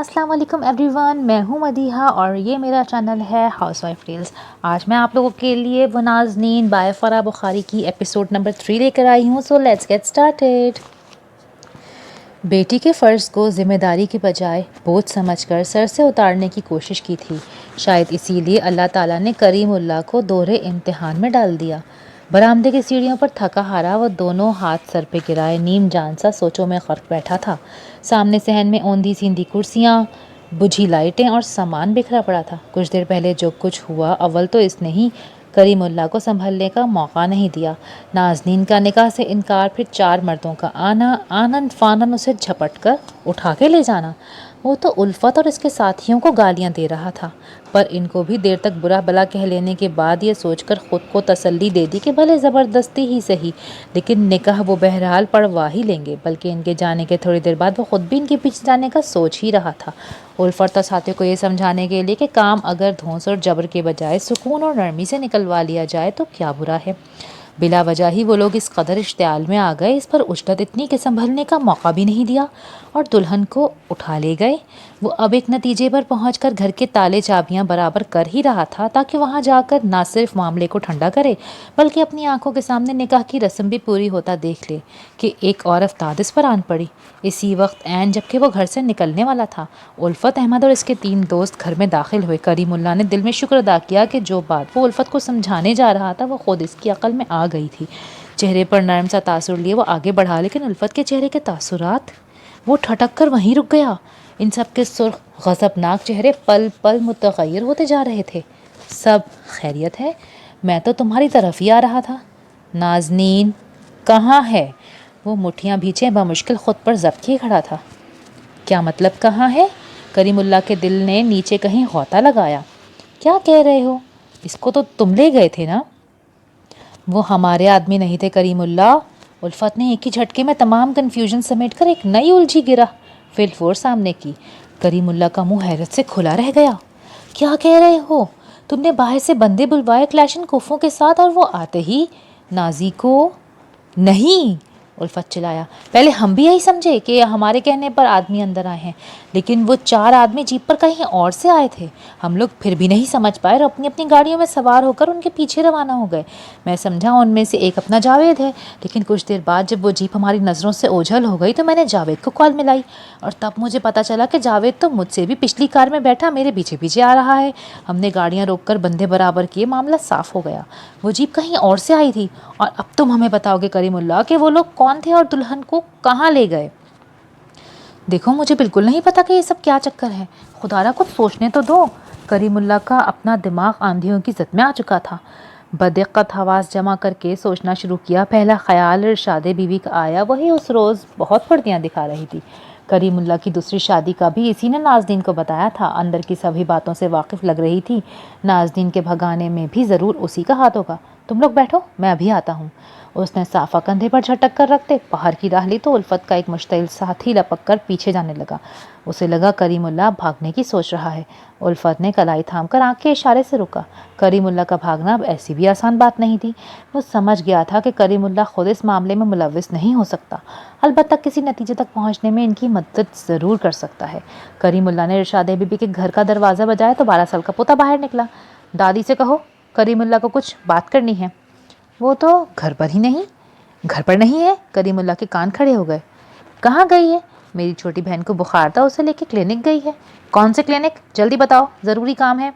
السلام علیکم every one, میں ہوں مدیحہ اور یہ میرا چینل ہے ہاؤس وائف ریلز۔ آج میں آپ لوگوں کے لیے وہ نازنین بائے فرح بخاری کی ایپیسوڈ نمبر 3 لے کر آئی ہوں۔ So let's get started. بیٹی کے فرض کو ذمہ داری کے بجائے بوجھ سمجھ کر سر سے اتارنے کی کوشش کی تھی۔ شاید اسی لیے اللہ تعالیٰ نے کریم اللہ کو دوہرے امتحان میں ڈال دیا۔ برآمدے کی سیڑھیوں پر تھکا ہارا وہ دونوں ہاتھ سر پہ گرائے نیم جان سا سوچوں میں غرق بیٹھا تھا۔ سامنے صحن میں اوندھی سیندھی کرسیاں، بجھی لائٹیں اور سامان بکھرا پڑا تھا۔ کچھ دیر پہلے جو کچھ ہوا، اول تو اس نے ہی کریم اللہ کو سنبھلنے کا موقع نہیں دیا۔ نازنین کا نکاح سے انکار، پھر 4 مردوں کا آنا، آنن فانن اسے جھپٹ کر اٹھا کے لے جانا۔ وہ تو الفت اور اس کے ساتھیوں کو گالیاں دے رہا تھا، پر ان کو بھی دیر تک برا بلا کہہ لینے کے بعد یہ سوچ کر خود کو تسلی دے دی کہ بھلے زبردستی ہی صحیح، لیکن نکاح وہ بہرحال پڑھوا ہی لیں گے۔ بلکہ ان کے جانے کے تھوڑی دیر بعد وہ خود بھی ان کے پیچھے جانے کا سوچ ہی رہا تھا۔ الفت اور ساتھیوں کو یہ سمجھانے کے لیے کہ کام اگر دھونس اور جبر کے بجائے سکون اور نرمی سے نکلوا لیا جائے تو کیا برا ہے۔ بلا وجہ ہی وہ لوگ اس قدر اشتعال میں آ گئے، اس پر اجلت اتنی کہ سنبھلنے کا موقع بھی نہیں دیا اور دلہن کو اٹھا لے گئے۔ وہ اب ایک نتیجے پر پہنچ کر گھر کے تالے چابیاں برابر کر ہی رہا تھا تاکہ وہاں جا کر نہ صرف معاملے کو ٹھنڈا کرے بلکہ اپنی آنکھوں کے سامنے نکاح کی رسم بھی پوری ہوتا دیکھ لے کہ ایک اور افتاد اس پر آن پڑی۔ اسی وقت عین جبکہ وہ گھر سے نکلنے والا تھا، الفت، احمد اور اس کے 3 دوست گھر میں داخل ہوئے۔ کریم اللہ نے دل میں شکر ادا کیا کہ جو بات وہ الفت کو سمجھانے جا رہا تھا وہ خود اس کی عقل میں آ گئی تھی۔ چہرے پر نرم سا تاثر لیے وہ آگے بڑھا، لیکن الفت کے چہرے کے تاثرات، وہ ٹھٹک کر وہیں رک گیا۔ ان سب کے سرخ غضبناک چہرے پل پل متغیر ہوتے جا رہے تھے۔ سب خیریت ہے؟ میں تو تمہاری طرف ہی آ رہا تھا۔ نازنین کہاں ہے؟ وہ مٹھیاں بھیچے بمشکل خود پر ضبط کیے کھڑا تھا۔ کیا مطلب کہاں ہے؟ کریم اللہ کے دل نے نیچے کہیں غوطہ لگایا۔ کیا کہہ رہے ہو؟ اس کو تو تم لے گئے تھے نا؟ وہ ہمارے آدمی نہیں تھے کریم اللہ۔ الفت نے ایک ہی جھٹکے میں تمام کنفیوژن سمیٹ کر ایک نئی الجھی گرا فی الفور سامنے کی۔ کریم اللہ کا منہ حیرت سے کھلا رہ گیا۔ کیا کہہ رہے ہو؟ تم نے باہر سے بندے بلوائے کلاشن کوفوں کے ساتھ اور وہ آتے ہی نازی کو؟ نہیں، الفت چلایا۔ پہلے ہم بھی یہی سمجھے کہ ہمارے کہنے پر آدمی اندر آئے ہیں، لیکن وہ 4 آدمی جیپ پر کہیں اور سے آئے تھے۔ ہم لوگ پھر بھی نہیں سمجھ پائے اور اپنی اپنی گاڑیوں میں سوار ہو کر ان کے پیچھے روانہ ہو گئے۔ میں سمجھا ان میں سے ایک اپنا جاوید ہے، لیکن کچھ دیر بعد جب وہ جیپ ہماری نظروں سے اوجھل ہو گئی تو میں نے جاوید کو کال ملائی اور تب مجھے پتا چلا کہ جاوید تو مجھ سے بھی پچھلی کار میں بیٹھا میرے پیچھے پیچھے آ رہا ہے۔ ہم نے گاڑیاں روک کر بندے برابر کیے، معاملہ صاف ہو گیا۔ وہ جیپ کہیں اور سے آئی تھی، اور اب تم ہمیں بتاؤ گے کریم اللہ کہ وہ لوگ کون تھے اور دلہن کو کہاں لے گئے؟ دیکھو، مجھے بالکل نہیں پتا کہ یہ سب کیا چکر ہے، خدا را کچھ سوچنے تو دو۔ کریم اللہ کا اپنا دماغ آندھیوں کی زد میں آ چکا تھا۔ بدقت حواس جمع کر کے سوچنا شروع کیا۔ پہلا خیال ارشاد بیوی کا آیا، وہی اس روز بہت پردیاں دکھا رہی تھی۔ کریم اللہ کی دوسری شادی کا بھی اسی نے نازنین کو بتایا تھا۔ اندر کی سبھی باتوں سے واقف لگ رہی تھی۔ نازنین کے بھگانے میں بھی ضرور اسی کا ہاتھ ہوگا۔ تم لوگ بیٹھو، میں ابھی آتا ہوں۔ اس نے صافہ کندھے پر جھٹک کر رکھتے باہر کی راہ لی تو الفت کا ایک مشتعل ساتھی لپک کر پیچھے جانے لگا۔ اسے لگا کریم اللہ بھاگنے کی سوچ رہا ہے۔ الفت نے کلائی تھام کر آنکھ کے اشارے سے رکا۔ کریم اللہ کا بھاگنا اب ایسی بھی آسان بات نہیں تھی۔ وہ سمجھ گیا تھا کہ کریم اللہ خود اس معاملے میں ملوث نہیں ہو سکتا، البتہ کسی نتیجے تک پہنچنے میں ان کی مدد ضرور کر سکتا ہے۔ کریم اللہ نے ارشاد بی بی کے گھر کا دروازہ بجایا تو 12 سال کا پوتا باہر نکلا۔ دادی سے کہو کریم اللہ کو کچھ بات کرنی ہے۔ وہ تو گھر پر ہی نہیں۔ گھر پر نہیں ہے؟ کریم اللہ کے کان کھڑے ہو گئے۔ کہاں گئی ہے؟ میری چھوٹی بہن کو بخار تھا، اسے لے کے کلینک گئی ہے۔ کون سے کلینک؟ جلدی بتاؤ، ضروری کام ہے۔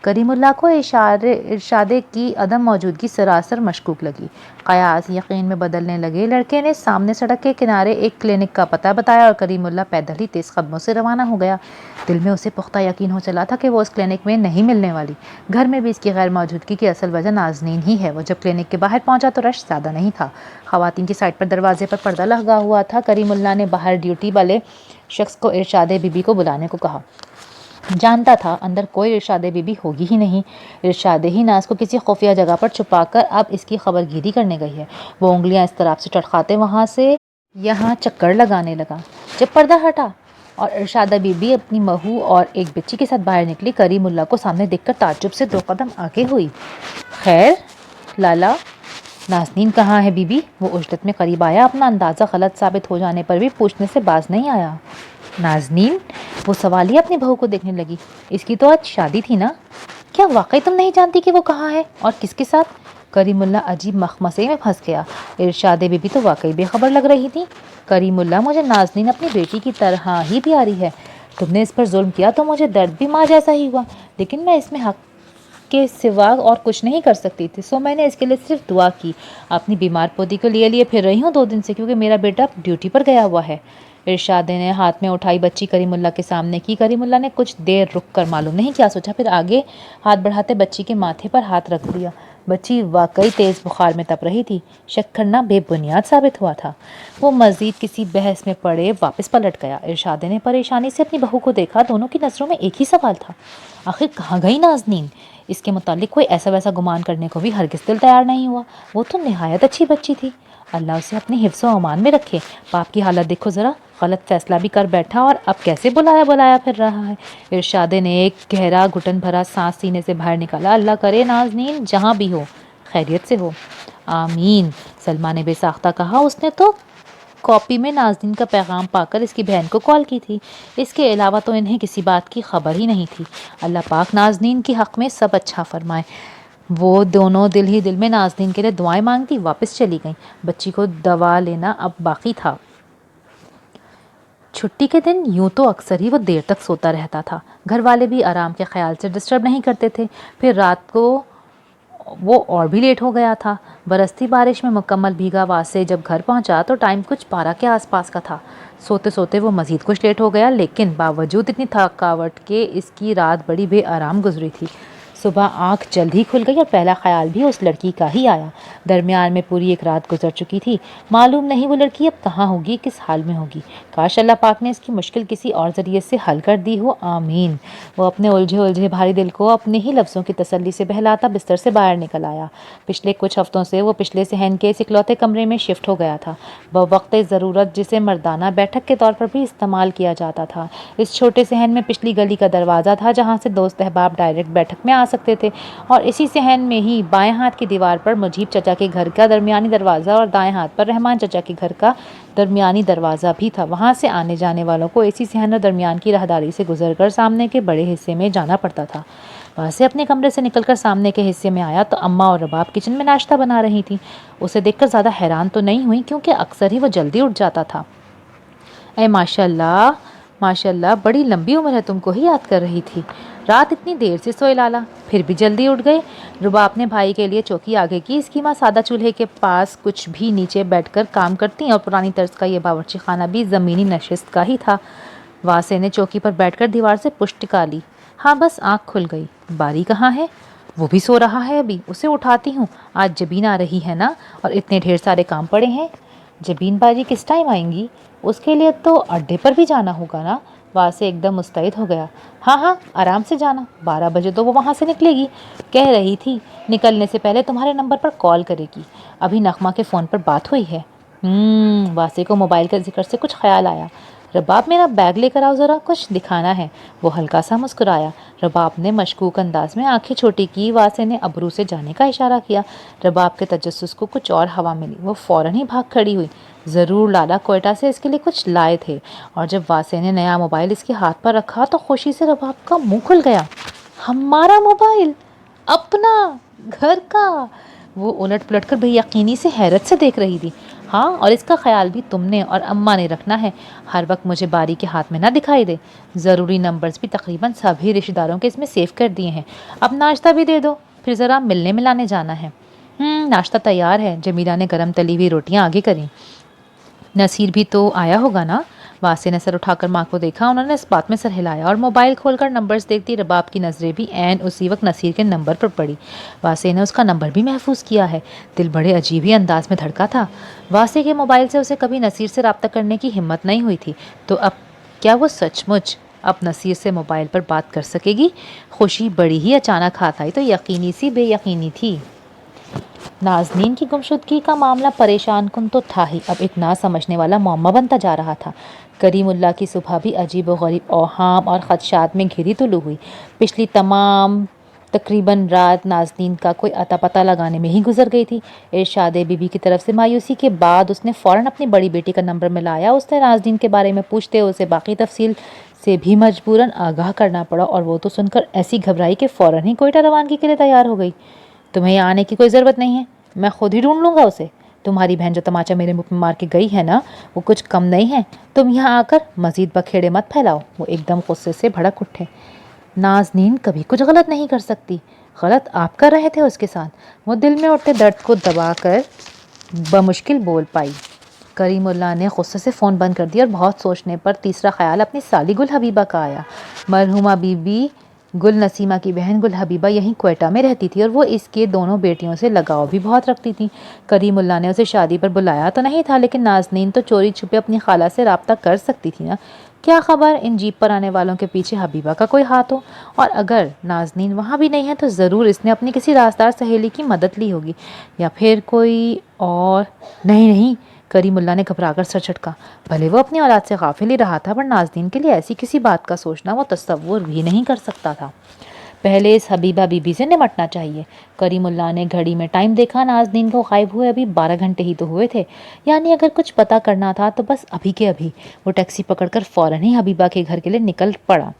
کریم اللہ کو ارشادے کی عدم موجودگی سراسر مشکوک لگی۔ قیاس یقین میں بدلنے لگے۔ لڑکے نے سامنے سڑک کے کنارے ایک کلینک کا پتہ بتایا اور کریم اللہ پیدل ہی تیز قدموں سے روانہ ہو گیا۔ دل میں اسے پختہ یقین ہو چلا تھا کہ وہ اس کلینک میں نہیں ملنے والی۔ گھر میں بھی اس کی غیر موجودگی کی اصل وجہ نازنین ہی ہے۔ وہ جب کلینک کے باہر پہنچا تو رش زیادہ نہیں تھا۔ خواتین کی سائڈ پر دروازے پر پردہ لگا ہوا تھا۔ کریم اللہ نے باہر ڈیوٹی والے شخص کو ارشاد بی بی کو بلانے کو کہا۔ جانتا تھا اندر کوئی ارشاد بی بی ہوگی ہی نہیں۔ ارشاد ہی ناز کو کسی خفیہ جگہ پر چھپا کر اب اس کی خبر گیری کرنے گئی ہے۔ وہ انگلیاں اس طرف سے ٹٹخاتے وہاں سے یہاں چکر لگانے لگا۔ جب پردہ ہٹا اور ارشادہ بی بی اپنی بہو اور ایک بچی کے ساتھ باہر نکلی، کریم اللہ کو سامنے دیکھ کر تعجب سے 2 قدم آگے ہوئی۔ خیر لالا، نازنین کہاں ہے بی بی؟ وہ عجلت میں قریب آیا۔ اپنا اندازہ غلط ثابت ہو جانے پر بھی پوچھنے سے باز نہیں آیا۔ نازنین؟ वो सवालिया अपनी बहू को देखने लगी। इसकी तो आज शादी थी ना? क्या वाकई तुम नहीं जानती कि वो कहाँ है और किसके साथ? करीमुल्ला अजीब मखमसे में फंस गया। इरशाद बीबी तो वाकई बेखबर लग रही थी। करीमुल्ला, मुझे नाज़नीन अपनी बेटी की तरह ही प्यारी है। तुमने इस पर जुल्म किया तो मुझे दर्द भी माँ जैसा ही हुआ, लेकिन मैं इसमें हक के सिवा और कुछ नहीं कर सकती थी, सो मैंने इसके लिए सिर्फ दुआ की। अपनी बीमार पोती को लिए फिर रही हूँ 2 दिन से, क्योंकि मेरा बेटा ड्यूटी पर गया हुआ है। इरशाद ने हाथ में उठाई बच्ची करीमुल्ला के सामने की। करीमुल्ला ने कुछ देर रुक कर मालूम नहीं क्या सोचा, फिर आगे हाथ बढ़ाते बच्ची के माथे पर हाथ रख दिया। बच्ची वाकई तेज़ बुखार में तप रही थी। शक करना बेबुनियाद साबित हुआ था। वो मज़ीद किसी बहस में पड़े वापस पलट गया। इरशाद ने परेशानी से अपनी बहू को देखा। दोनों की नज़रों में एक ही सवाल था, आखिर कहाँ गई नाज़नीन? इसके मुतालिक कोई ऐसा वैसा गुमान करने को भी हरगिज़ दिल तैयार नहीं हुआ। वो तो निहायत अच्छी बच्ची थी। अल्लाह उसे अपने हिफ्ज़ व अमान में रखे। बाप की हालत देखो ज़रा, गलत फैसला भी कर बैठा और अब कैसे बुलाया बुलाया फिर रहा है। इरशाद ने एक गहरा घुटन भरा सांस सीने से बाहर निकाला। अल्लाह करे नाज़नीन जहाँ भी हो खैरियत से हो। आमीन, सलमा ने बेसाख्ता कहा। उसने तो कॉपी में नाज़नीन का पैगाम पाकर इसकी बहन को कॉल की थी। इसके अलावा तो इन्हें किसी बात की खबर ही नहीं थी। अल्लाह पाक नाज़नीन के हक़ में सब अच्छा फरमाए। वो दोनों दिल ही दिल में नाज़नीन के लिए दुआएं मांगती वापस चली गईं। बच्ची को दवा लेना अब बाकी था। छुट्टी के दिन यूं तो अक्सर ही वो देर तक सोता रहता था। घर वाले भी आराम के ख्याल से डिस्टर्ब नहीं करते थे। फिर रात को वो और भी लेट हो गया था। बरसती बारिश में मुकम्मल भीगा वासे जब घर पहुंचा तो टाइम कुछ 12 के आसपास का था। सोते सोते वो मज़ीद कुछ लेट हो गया, लेकिन बावजूद इतनी थकावट के इसकी रात बड़ी बेआराम गुजरी थी। सुबह आंख जल्द ही खुल गई और पहला ख्याल भी उस लड़की का ही आया। दरमियान में पूरी एक रात गुजर चुकी थी। मालूम नहीं वो लड़की अब कहाँ होगी, किस हाल में होगी। काश अल्लाह पाक ने इसकी मुश्किल किसी और ज़रिए से हल कर दी हो। आमीन। वो अपने उलझे उलझे भारी दिल को अपने ही लफ्ज़ों की तसल्ली से बहलाता बिस्तर से बाहर निकल आया। पिछले कुछ हफ्तों से वो पिछले सहन के इस इकलौते कमरे में शिफ्ट हो गया था। बवक्त ज़रूरत जिसे मर्दाना बैठक के तौर पर भी इस्तेमाल किया जाता था। इस छोटे सहन में पिछली गली का दरवाज़ा था, जहाँ से दोस्त अहबाब डायरेक्ट बैठक में आ सकते थे, और इसी सहन में ही बाएं हाथ की दीवार पर मुजीब चचा के घर का दरमियानी दरवाज़ा और दाएं हाथ पर रहमान चचा के घर का दरमियानी दरवाज़ा भी था। वहाँ से आने जाने वालों को इसी सहन और दरमियान की राहदारी से गुजरकर सामने के बड़े हिस्से में जाना पड़ता था। वहाँ से अपने कमरे से निकलकर सामने के हिस्से में आया तो अम्मा और रबाब किचन में नाश्ता बना रही थी। उसे देखकर ज़्यादा हैरान तो नहीं हुई, क्योंकि अक्सर ही वो जल्दी उठ जाता था। ऐ माशाल्लाह माशाल्लाह, बड़ी लंबी उम्र है, तुमको ही याद कर रही थी। रात इतनी देर से सोए लाला, फिर भी जल्दी उठ गए। रुबाब ने भाई के लिए चौकी आगे की। इसकी माँ सादा चूल्हे के पास कुछ भी नीचे बैठकर काम करती और पुरानी तर्ज का ये बावर्ची खाना भी ज़मीनी नशिस्त का ही था। वासे ने चौकी पर बैठकर दीवार से पुष्ट टिका ली। हाँ, बस आँख खुल गई। बारी कहाँ है? वो भी सो रहा है अभी, उसे उठाती हूँ। आज जबीन आ रही है ना, और इतने ढेर सारे काम पड़े हैं। जबीन बाजी किस टाइम आएंगी? उसके लिए तो अड्डे पर भी जाना होगा ना। वासे एकदम मुस्तैद हो गया। हाँ हाँ, आराम से जाना, 12 बजे तो वो वहाँ से निकलेगी। कह रही थी निकलने से पहले तुम्हारे नंबर पर कॉल करेगी। अभी नगमा के फ़ोन पर बात हुई है। वासे को मोबाइल के जिक्र से कुछ ख्याल आया। रबाब, मेरा बैग लेकर आओ, ज़रा कुछ दिखाना है। वो हल्का सा मुस्कुराया। रबाब ने मशकूक अंदाज में आंखें छोटी की। वासे ने अबरू से जाने का इशारा किया। रबाब के तजस्सुस को कुछ और हवा मिली। वो फ़ौरन ही भाग खड़ी हुई। ज़रूर लाला कोयटा से इसके लिए कुछ लाए थे। और जब वासे ने नया मोबाइल इसके हाथ पर रखा तो खुशी से रबाब का मुंह खुल गया। हमारा मोबाइल, अपना, घर का। वो उलट पुलट कर बेयकीनी से हैरत से देख रही थी। हाँ, और इसका ख्याल भी तुमने और अम्मा ने रखना है। हर वक्त मुझे बारी के हाथ में ना दिखाई दे। ज़रूरी नंबर्स भी तकरीबन सभी रिश्तेदारों के इसमें सेव कर दिए हैं। अब नाश्ता भी दे दो, फिर ज़रा मिलने मिलाने जाना है। नाश्ता तैयार है। जमीला ने गरम तली हुई रोटियाँ आगे करी। नसीर भी तो आया होगा ना? वासे ने सर उठाकर माँ को देखा। उन्होंने इस बात में सर हिलाया और मोबाइल खोलकर नंबर्स देखती रबाब की नज़रें भी ऐन उसी वक्त नसीर के नंबर पर पड़ी। वासे ने उसका नंबर भी महफूज किया है। दिल बड़े अजीब ही अंदाज में धड़का था। वासे के मोबाइल से उसे कभी नसीर से रब्ता करने की हिम्मत नहीं हुई थी, तो अब क्या वो सचमुच अब नसीर से मोबाइल पर बात कर सकेगी? खुशी बड़ी ही अचानक हाथ आई तो यकीनी सी बेयकीनी थी। नाज़नीन की गुमशुदगी का मामला परेशान कुन तो था ही, अब एक ना समझने वाला मौमा बनता जा रहा था। करीमुल्ला की सुबह भी अजीब व गरीब औहाम और ख़दशात में घिरी तुलू हुई। पिछली तमाम तकरीबन रात नाज़नीन का कोई अता पता लगाने में ही गुजर गई थी। इरशाद बीबी की तरफ से मायूसी के बाद उसने फ़ौरन अपनी बड़ी बेटी का नंबर मिलाया। उसने नाज़नीन के बारे में पूछते हुए उसे बाकी तफसील से भी मजबूरन आगाह करना पड़ा, और वो तो सुनकर ऐसी घबराई कि फ़ौरन ही कोयटा रवानगी के लिए तैयार हो गई। तुम्हें यहाँ आने की कोई ज़रूरत नहीं है, मैं खुद ही ढूंढ लूँगा उसे। तुम्हारी बहन जो तमाचा मेरे मुँह में मार के गई है ना, वो कुछ कम नहीं है। तुम यहाँ आकर मज़ीद बखेड़े मत फैलाओ। वो एकदम गुस्से से भड़क उठे। नाज़नीन कभी कुछ गलत नहीं कर सकती, गलत आप कर रहे थे उसके साथ। वो दिल में उठते दर्द को दबाकर बमुश्किल बोल पाई। करीमुल्लाह ने गुस्से से फ़ोन बंद कर दिया और बहुत सोचने पर तीसरा ख्याल अपनी साली गुल हबीबा का आया। मरहुमा बीबी गुल नसीमा की बहन गुल हबीबा यहीं क्वेटा में रहती थी और वो इसके दोनों बेटियों से लगाव भी बहुत रखती थी। करीमुल्लाह ने उसे शादी पर बुलाया तो नहीं था, लेकिन नाज़नीन तो चोरी छुपे अपनी खाला से रब्ता कर सकती थी ना। क्या खबर इन जीप पर आने वालों के पीछे हबीबा का कोई हाथ हो, और अगर नाज़नीन वहाँ भी नहीं है तो ज़रूर इसने अपनी किसी राजदार सहेली की मदद ली होगी, या फिर कोई और। नहीं, करीमुल्लाह ने घबराकर सर झटका। भले वो अपनी औलाद से गाफिल ही रहा था, पर नाज़नीन के लिए ऐसी किसी बात का सोचना वो तसव्वुर भी नहीं कर सकता था। पहले इस हबीबा बीबी से निमटना चाहिए। करीमुल्लाह ने घड़ी में टाइम देखा। नाज़नीन को गायब हुए अभी 12 घंटे ही तो हुए थे, यानी अगर कुछ पता करना था तो बस अभी के अभी। वो टैक्सी पकड़कर फ़ौरन ही हबीबा के घर के लिए निकल पड़ा।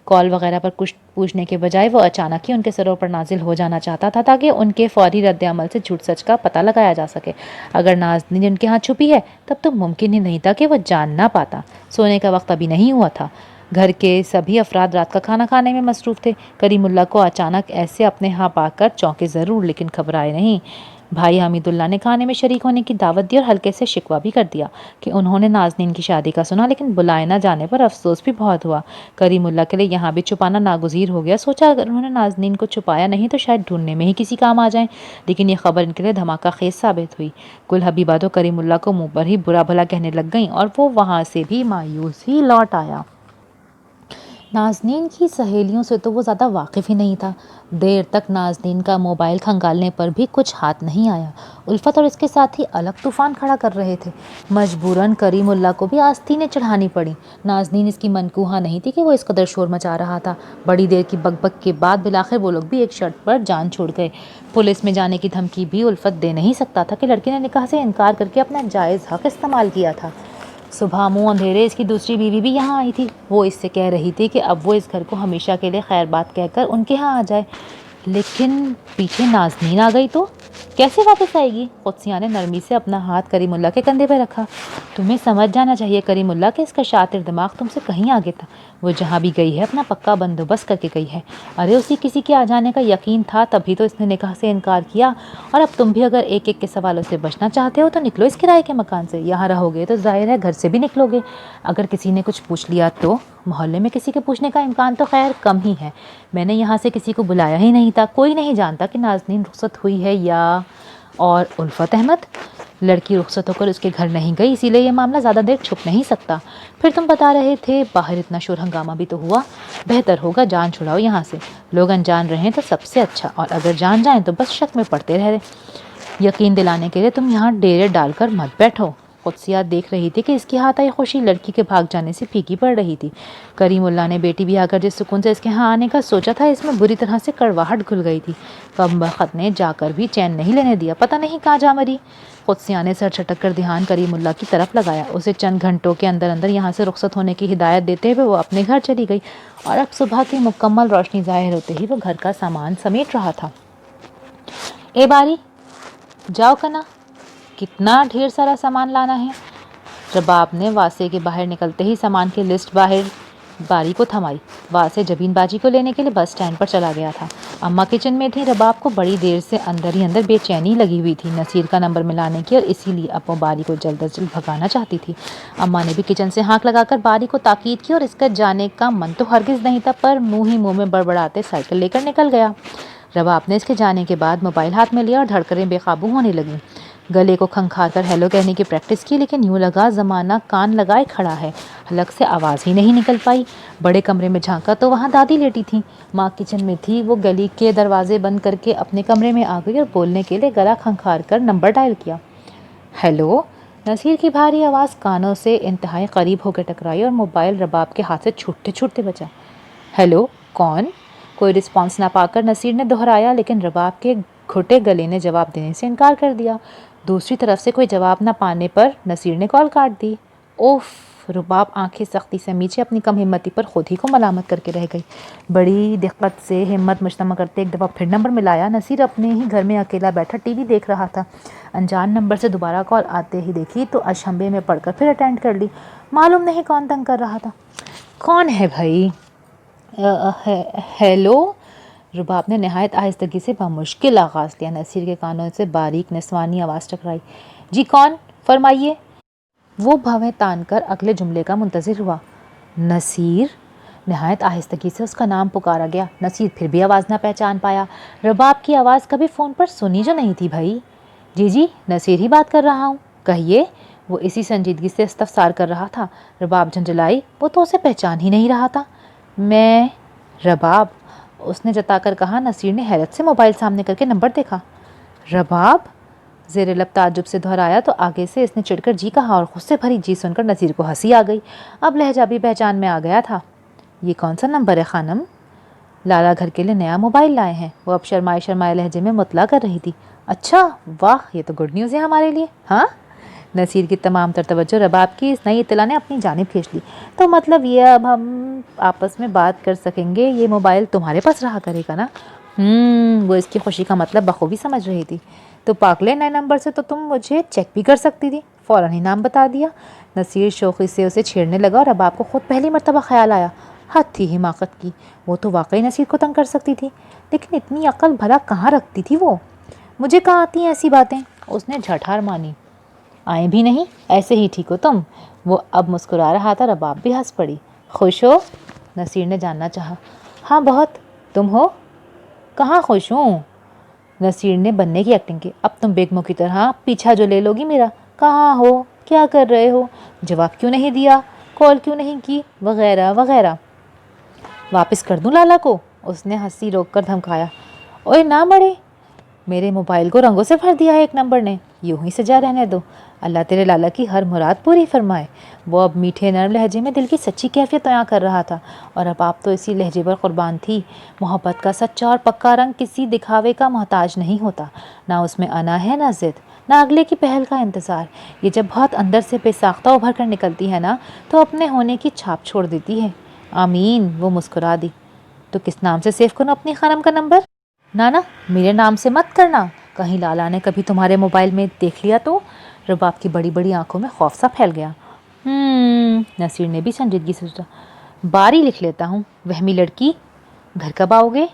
कॉल वगैरह पर कुछ पूछने के बजाय वो अचानक ही उनके सरों पर नाजिल हो जाना चाहता था, ताकि उनके फौरी रद्द अमल से झूठ सच का पता लगाया जा सके। अगर नाज़नीन उनके यहाँ छुपी है तब तो मुमकिन ही नहीं था कि वो जान ना पाता। सोने का वक्त अभी नहीं हुआ था। घर के सभी अफराद रात का खाना खाने में मसरूफ़ थे। करीमुल्लाह को अचानक ऐसे अपने यहाँ पाकर चौंके ज़रूर, लेकिन घबराए नहीं। भाई हमीदुल्लाह ने खाने में शरीक होने की दावत दी और हल्के से शिकवा भी कर दिया कि उन्होंने नाज़नीन की शादी का सुना, लेकिन बुलाए ना जाने पर अफसोस भी बहुत हुआ। करीमुल्लाह के लिए यहाँ भी छुपाना नागुज़ीर हो गया। सोचा अगर उन्होंने नाज़नीन को छुपाया नहीं तो शायद ढूंढने में ही किसी काम आ जाए, लेकिन ये खबर इनके लिए धमाका खेज साबित हुई। गुल हबीबा तो करीमुल्लाह को मुँह पर ही बुरा भला कहने लग गई और वो वहाँ से भी मायूस ही लौट आया। नाज़नीन की सहेलियों से तो वो ज़्यादा वाकिफ़ ही नहीं था। देर तक नाज़नीन का मोबाइल खंगालने पर भी कुछ हाथ नहीं आया। उल्फत और इसके साथ ही अलग तूफ़ान खड़ा कर रहे थे। मजबूरन करीमुल्लाह को भी आस्तीनें चढ़ानी पड़ी। नाज़नीन इसकी मनकूहा नहीं थी कि वो इस कदर शोर मचा रहा था। बड़ी देर की बकबक के बाद बिलाखिर वो लोग भी एक शर्त पर जान छोड़ गए। पुलिस में जाने की धमकी भी उल्फत दे नहीं सकता था कि लड़की ने निकाह से इनकार करके अपना जायज़ हक़ इस्तेमाल किया था। सुबह मुँह अंधेरे इसकी दूसरी बीवी भी यहाँ आई थी। वो इससे कह रही थी कि अब वो इस घर को हमेशा के लिए खैर बात कहकर उनके यहाँ आ जाए, लेकिन पीछे नाज़नीन आ गई तो कैसे वापस आएगी। कुद्सिया ने नरमी से अपना हाथ करीमुल्लाह के कंधे पर रखा। तुम्हें समझ जाना चाहिए करीमुल्लाह कि इसका शातिर दिमाग तुमसे कहीं आगे था। वो जहाँ भी गई है अपना पक्का बंदोबस्त करके गई है। अरे उसी किसी के आ जाने का यकीन था तभी तो इसने निकाह से इनकार किया, और अब तुम भी अगर एक एक के सवालों से बचना चाहते हो तो निकलो इस किराए के मकान से। यहाँ रहोगे तो जाहिर है घर से भी निकलोगे। अगर किसी ने कुछ पूछ लिया तो मोहल्ले में किसी के पूछने का इम्कान तो खैर कम ही है। मैंने यहाँ से किसी को बुलाया ही नहीं था। कोई नहीं जानता कि नाज़नीन रुखसत हुई है या। और उल्फत अहमद, लड़की रुखसत होकर उसके घर नहीं गई, इसीलिए ये मामला ज़्यादा देर छुप नहीं सकता। फिर तुम बता रहे थे बाहर इतना शोर हंगामा भी तो हुआ। बेहतर होगा जान छुड़ाओ यहाँ से। लोग अनजान रहें तो सबसे अच्छा, और अगर जान जाएं तो बस शक में पड़ते रहे। यकीन दिलाने के लिए तुम यहाँ डेरे डालकर मत बैठो। कुद्सिया देख रही थी कि इसकी हाथ आई खुशी लड़की के भाग जाने से फीकी पड़ रही थी। करीमुल्लाह ने बेटी भी आकर जिस सुकून से इसके यहाँ आने का सोचा था, इसमें बुरी तरह से कड़वाहट घुल गई थी। कमबख्त ने जाकर भी चैन नहीं लेने दिया। पता नहीं कहाँ जा मरी। कुद्सिया ने सर झटक कर ध्यान करीमुल्लाह की तरफ लगाया। उसे चंद घंटों के अंदर अंदर यहाँ से रुखसत होने की हिदायत देते हुए वो अपने घर चली गई, और अब सुबह की मुकम्मल रोशनी ज़ाहिर होते ही वो घर का सामान समेट रहा था। ए बारी जाओ कना, कितना ढेर सारा सामान लाना है। रबाब ने वासे के बाहर निकलते ही सामान की लिस्ट बाहर बारी को थमाई। वासे जबीन बाजी को लेने के लिए बस स्टैंड पर चला गया था। अम्मा किचन में थी। रबाब को बड़ी देर से अंदर ही अंदर बेचैनी लगी हुई थी नसीर का नंबर मिलाने की, और इसीलिए अब वो बारी को जल्द अज जल्द भगाना चाहती थी। अम्मा ने भी किचन से हाँक लगाकर बारी को ताकीद की, और इसका जाने का मन तो हरगिज़ नहीं था, पर मुँह ही मुँह में बड़बड़ाते साइकिल लेकर निकल गया। रबाब ने इसके जाने के बाद मोबाइल हाथ में लिया और धड़कनें बेकाबू होने लगीं। गले को खंखार कर हेलो कहने की प्रैक्टिस की, लेकिन यूँ लगा ज़माना कान लगाए खड़ा है। हलक से आवाज़ ही नहीं निकल पाई। बड़े कमरे में झांका तो वहाँ दादी लेटी थी। माँ किचन में थी। वो गली के दरवाजे बंद करके अपने कमरे में आ गई और बोलने के लिए गला खंखार कर नंबर डायल किया। हेलो। नसीर की भारी आवाज़ कानों से इंतहाई करीब होकर टकराई और मोबाइल रबाब के हाथ से छूटते छूटते बचा। हेलो, कौन? کوئی رسپانس نہ پا کر نصیر نے دہرایا، لیکن رباب کے گھٹے گلے نے جواب دینے سے انکار کر دیا۔ دوسری طرف سے کوئی جواب نہ پانے پر نصیر نے کال کاٹ دی۔ اوف! رباب آنکھیں سختی سے میچے اپنی کم ہمتی پر خود ہی کو ملامت کر کے رہ گئی۔ بڑی دقت سے ہمت مجتمع کرتے ایک دفعہ پھر نمبر ملایا۔ نصیر اپنے ہی گھر میں اکیلا بیٹھا ٹی وی دیکھ رہا تھا۔ انجان نمبر سے دوبارہ کال آتے ہی دیکھی تو اشمبے میں پڑھ کر پھر اٹینڈ کر لی۔ معلوم نہیں کون تنگ کر رہا تھا۔ کون ہے بھائی؟ ہیلو؟ رباب نے نہایت آہستگی سے بمشکل آغاز لیا۔ نصیر کے کانوں سے باریک نسوانی آواز ٹکرائی۔ جی کون؟ فرمائیے۔ وہ بھویں تان کر اگلے جملے کا منتظر ہوا۔ نصیر؟ نہایت آہستگی سے اس کا نام پکارا گیا۔ نصیر پھر بھی آواز نہ پہچان پایا۔ رباب کی آواز کبھی فون پر سنی جو نہیں تھی بھائی۔ جی نصیر ہی بات کر رہا ہوں، کہیے۔ وہ اسی سنجیدگی سے استفسار کر رہا تھا۔ رباب جھنجھلائی، وہ تو اسے پہچان ہی نہیں رہا تھا۔ میں رباب، اس نے جتا کر کہا۔ نصیر نے حیرت سے موبائل سامنے کر کے نمبر دیکھا۔ رباب؟ زیر لب تعجب سے دہرایا تو آگے سے اس نے چڑھ کر جی کہا، اور خود سے بھری جی سن کر نصیر کو ہنسی آ گئی۔ اب لہجہ بھی پہچان میں آ گیا تھا۔ یہ کون سا نمبر ہے خانم؟ لالا گھر کے لیے نیا موبائل لائے ہیں، وہ اب شرمائے لہجے میں مطلع کر رہی تھی۔ اچھا، واہ، یہ تو گڈ نیوز ہے ہمارے لیے۔ ہاں؟ نصیر کی تمام تر توجہ رباب کی اس نئی اطلاع نے اپنی جانب کھینچ لی۔ تو مطلب یہ اب ہم آپس میں بات کر سکیں گے، یہ موبائل تمہارے پاس رہا کرے گا نا؟ وہ اس کی خوشی کا مطلب بخوبی سمجھ رہی تھی۔ تو پاگلے، نئے نمبر سے تو تم مجھے چیک بھی کر سکتی تھی، فوراً ہی نام بتا دیا۔ نصیر شوخی سے اسے چھیڑنے لگا اور رباب کو خود پہلی مرتبہ خیال آیا، حد تھی حماقت کی، وہ تو واقعی نصیر کو تنگ کر سکتی تھی، لیکن اتنی عقل بھلا کہاں رکھتی تھی وہ؟ مجھے کہاں آتی ہیں ایسی باتیں؟ اس نے جھٹار مانی۔ آئیں بھی نہیں، ایسے ہی ٹھیک ہو تم؟ وہ اب مسکرا رہا تھا۔ رباب بھی ہنس پڑی۔ خوش ہو؟ نصیر نے جاننا چاہا۔ ہاں بہت، تم ہو؟ کہاں خوش ہوں؟ نصیر نے بننے کی ایکٹنگ کی۔ اب تم بیگموں کی طرح پیچھا جو لے لو گی میرا، کہاں ہو، کیا کر رہے ہو، جواب کیوں نہیں دیا، کال کیوں نہیں کی، وغیرہ وغیرہ۔ واپس کر دوں لالا کو؟ اس نے ہنسی روک کر دھمکایا۔ اوئے نہ مڑے، میرے موبائل کو رنگوں سے بھر دیا ہے ایک نمبر نے، یوں ہی سجا رہنے دو، اللہ تیرے لالا کی ہر مراد پوری فرمائے۔ وہ اب میٹھے نرم لہجے میں دل کی سچی کیفیت بیان کر رہا تھا، اور اب آپ تو اسی لہجے پر قربان تھی۔ محبت کا سچا اور پکا رنگ کسی دکھاوے کا محتاج نہیں ہوتا، نہ اس میں انا ہے، نہ ضد، نہ اگلے کی پہل کا انتظار۔ یہ جب بہت اندر سے بے ساختہ ابھر کر نکلتی ہے نا، تو اپنے ہونے کی چھاپ چھوڑ دیتی ہے۔ آمین، وہ مسکرا دی۔ تو کس نام سے سیو کروں اپنی خانم کا نمبر؟ نانا، میرے نام سے مت کرنا، کہیں لالا نے کبھی تمہارے موبائل میں دیکھ لیا تو؟ رباب کی بڑی بڑی آنکھوں میں خوف سا پھیل گیا۔ نصیر نے بھی سنجیدگی سے سوچا۔ باری لکھ لیتا ہوں، وہمی لڑکی، گھر کب آؤ گے؟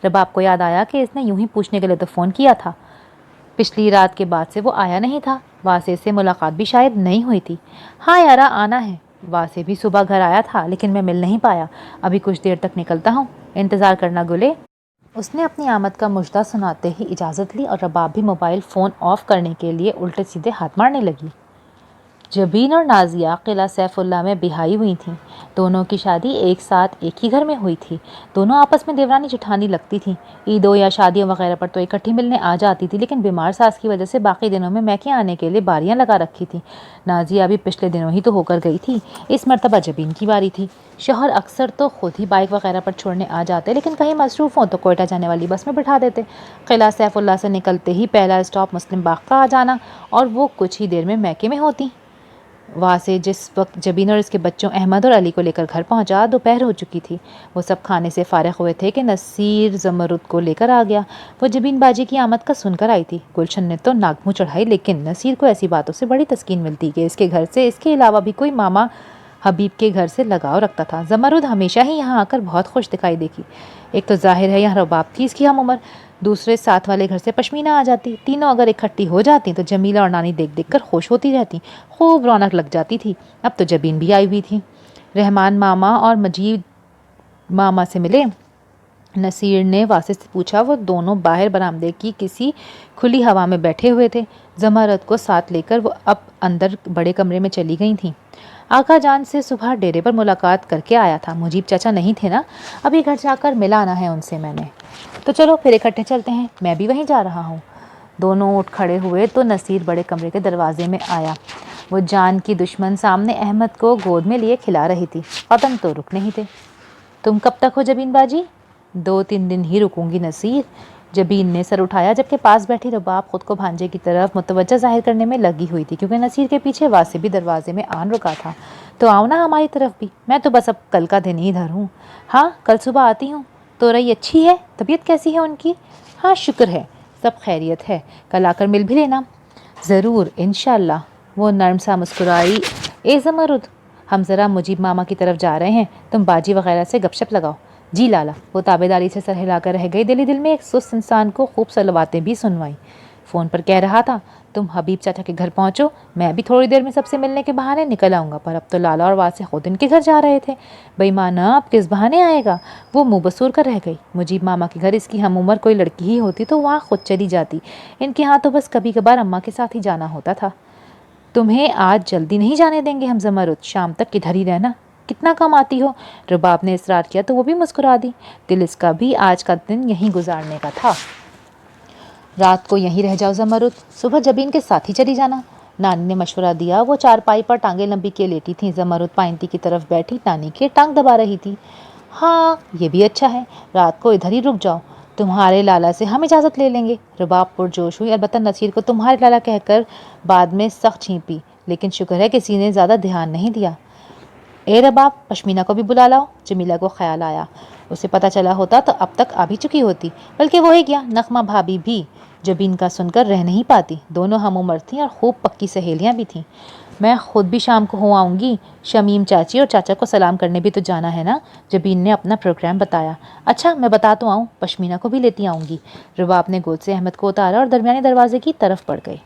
رباب کو یاد آیا کہ اس نے یوں ہی پوچھنے کے لیے تو فون کیا تھا، پچھلی رات کے بعد سے وہ آیا نہیں تھا، واسے سے ملاقات بھی شاید نہیں ہوئی تھی۔ ہاں یارا، آنا ہے، واسے بھی صبح گھر آیا تھا لیکن میں مل نہیں پایا، ابھی کچھ دیر تک نکلتا ہوں، انتظار کرنا گلے۔ اس نے اپنی آمد کا مژدہ سناتے ہی اجازت لی، اور رباب بھی موبائل فون آف کرنے کے لیے الٹے سیدھے ہاتھ مارنے لگی۔ جبین اور نازیہ قلعہ سیف اللہ میں بیاہی ہوئی تھیں۔ دونوں کی شادی ایک ساتھ ایک ہی گھر میں ہوئی تھی۔ دونوں آپس میں دیورانی جٹھانی لگتی تھیں۔ عیدوں یا شادیوں وغیرہ پر تو اکٹھی ملنے آ جاتی تھی، لیکن بیمار ساس کی وجہ سے باقی دنوں میں میکے آنے کے لیے باریاں لگا رکھی تھیں۔ نازیہ بھی پچھلے دنوں ہی تو ہو کر گئی تھی، اس مرتبہ جبین کی باری تھی۔ شوہر اکثر تو خود ہی بائک وغیرہ پر چھوڑنے آ جاتے، لیکن کہیں مصروف ہوں تو کوئٹہ جانے والی بس میں بٹھا دیتے۔ قلعہ سیف اللہ سے نکلتے ہی پہلا اسٹاپ مسلم باغ کا آ جانا، اور وہ کچھ ہی دیر میں میکے میں ہوتی۔ وہاں سے جس وقت جبین اور اس کے بچوں احمد اور علی کو لے کر گھر پہنچا، دوپہر ہو چکی تھی۔ وہ سب کھانے سے فارغ ہوئے تھے کہ نصیر زمرد کو لے کر آ گیا۔ وہ جبین باجی کی آمد کا سن کر آئی تھی۔ گلشن نے تو ناک منہ چڑھائی، لیکن نصیر کو ایسی باتوں سے بڑی تسکین ملتی کہ اس کے گھر سے اس کے علاوہ بھی کوئی ماما حبیب کے گھر سے لگاؤ رکھتا تھا۔ زمرد ہمیشہ ہی یہاں آ کر بہت خوش دکھائی دیگی۔ ایک تو ظاہر ہے یہاں رباب تھی اس کی ہم عمر، دوسرے ساتھ والے گھر سے پشمینہ آ جاتی، تینوں اگر اکٹھی ہو جاتی تو جمیلہ اور نانی دیکھ دیکھ کر خوش ہوتی رہتی، خوب رونق لگ جاتی تھی۔ اب تو جبین بھی آئی ہوئی تھی۔ رحمان ماما اور مجید ماما سے ملے؟ نصیر نے واسطے سے پوچھا۔ وہ دونوں باہر برآمدے کی کسی کھلی ہوا میں بیٹھے ہوئے تھے۔ زمرد کو ساتھ لے کر وہ اب اندر بڑے کمرے میں چلی گئی تھیں۔ آقا جان سے صبح ڈیرے پر ملاقات کر کے آیا تھا، مجیب چچا نہیں تھے نا، ابھی گھر جا کر مل آنا ہے ان سے میں نے۔ تو چلو پھر اکٹھے چلتے ہیں، میں بھی وہیں جا رہا ہوں۔ دونوں اٹھ کھڑے ہوئے تو نصیر بڑے کمرے کے دروازے میں آیا۔ وہ جان کی دشمن سامنے احمد کو گود میں لیے کھلا رہی تھی، قدم تو رک نہیں تھے۔ تم کب تک ہو جبین باجی؟ 2-3 दिन ही रुकूंगी नसीर। जबीन ने सर उठाया, जबकि पास बैठी रबाब खुद को भांजे की तरफ मुतवज्जा जाहिर करने में लगी हुई थी, क्योंकि नसीर के पीछे वासे भी दरवाजे में आन रुका था। तो आओ ना हमारी तरफ भी, मैं तो बस अब कल का दिन ही इधर हूँ। हाँ, कल सुबह आती हूँ। तो रही अच्छी है? तबीयत कैसी है उनकी? हाँ शुक्र है, सब खैरियत है। कल आकर मिल भी लेना। ज़रूर, इंशाल्लाह। वो नर्म सा मुस्कुराई। ए ज़मरुद, हम ज़रा मुजीब मामा की तरफ जा रहे हैं, तुम बाजी वगैरह से गपशप लगाओ। जी लाला। वो ताबेदारी से सर हिलाकर रह गई। दिल में एक सुस्त इंसान को खूब सलवातें भी सुनवाई। फ़ोन पर कह रहा था, तुम हबीब चाचा के घर पहुंचो, मैं भी थोड़ी देर में सबसे मिलने के बहाने निकल आऊँगा। पर अब तो लाला और वासे खुद इनके घर जा रहे थे। बेईमाना, अब किस बहाने आएगा? वो मुँह बसूर कर रह गई। मुजीब मामा के घर इसकी हम उम्र कोई लड़की ही होती तो वहाँ खुद चली जाती। इनके यहाँ तो बस कभी कभार अम्मा के साथ ही जाना होता था। तुम्हें आज जल्दी नहीं जाने देंगे हम ज़मरुद, शाम तक किधर ही रहना। कितना कम आती हो? रबाब ने इसरार किया तो वो भी मुस्कुरा दी। दिल इसका भी आज का दिन यहीं गुजारने का था। रात को यहीं रह जाओ ज़मरुद, सुबह जबीन के साथ ही चली जाना, नानी ने मशवरा दिया। वो चारपाई पर टांगे लंबी किए लेटी थी। ज़मरुद पाइंती की तरफ बैठी नानी के टांग दबा रही थी। हाँ, ये भी अच्छा है, रात को इधर ही रुक जाओ, तुम्हारे लाला से हम इजाज़त ले लेंगे। रबाब पुरजोश हुई। अलबत्ता नसीर को तुम्हारे लाला कहकर बाद में सख्त छींपी, लेकिन शुक्र है किसी ने ज़्यादा ध्यान नहीं दिया। ए रबाब, पश्मीना को भी बुला लाओ। जमीला को ख्याल आया, उसे पता चला होता तो अब तक आ भी चुकी होती। बल्कि वही क्या, नगमा भाभी भी जबीन का सुनकर रह नहीं पाती। दोनों हम उम्र थीं और खूब पक्की सहेलियां भी थीं। मैं खुद भी शाम को हो आऊँगी, शमीम चाची और चाचा को सलाम करने भी तो जाना है ना। जबीन ने अपना प्रोग्राम बताया। अच्छा, मैं बता तो आऊँ, पश्मीना को भी लेती आऊँगी। रबाब ने गोद से अहमद को उतारा और दरमियानी दरवाजे की तरफ बढ़ गई।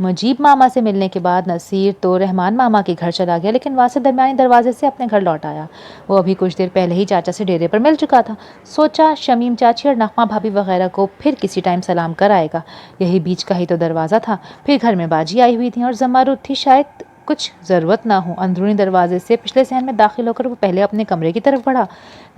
मुजीब मामा से मिलने के बाद नसीर तो रहमान मामा के घर चला गया, लेकिन वासे दरमियानी दरवाजे से अपने घर लौट आया। वो अभी कुछ देर पहले ही चाचा से डेरे पर मिल चुका था। सोचा शमीम चाची और नगमा भाभी वगैरह को फिर किसी टाइम सलाम कर आएगा। यही बीच का ही तो दरवाज़ा था। फिर घर में बाजी आई हुई थी और ज़मरुद थी, शायद कुछ ज़रूरत ना हो। अंदरूनी दरवाजे से पिछले सहन में दाखिल होकर वो पहले अपने कमरे की तरफ बढ़ा।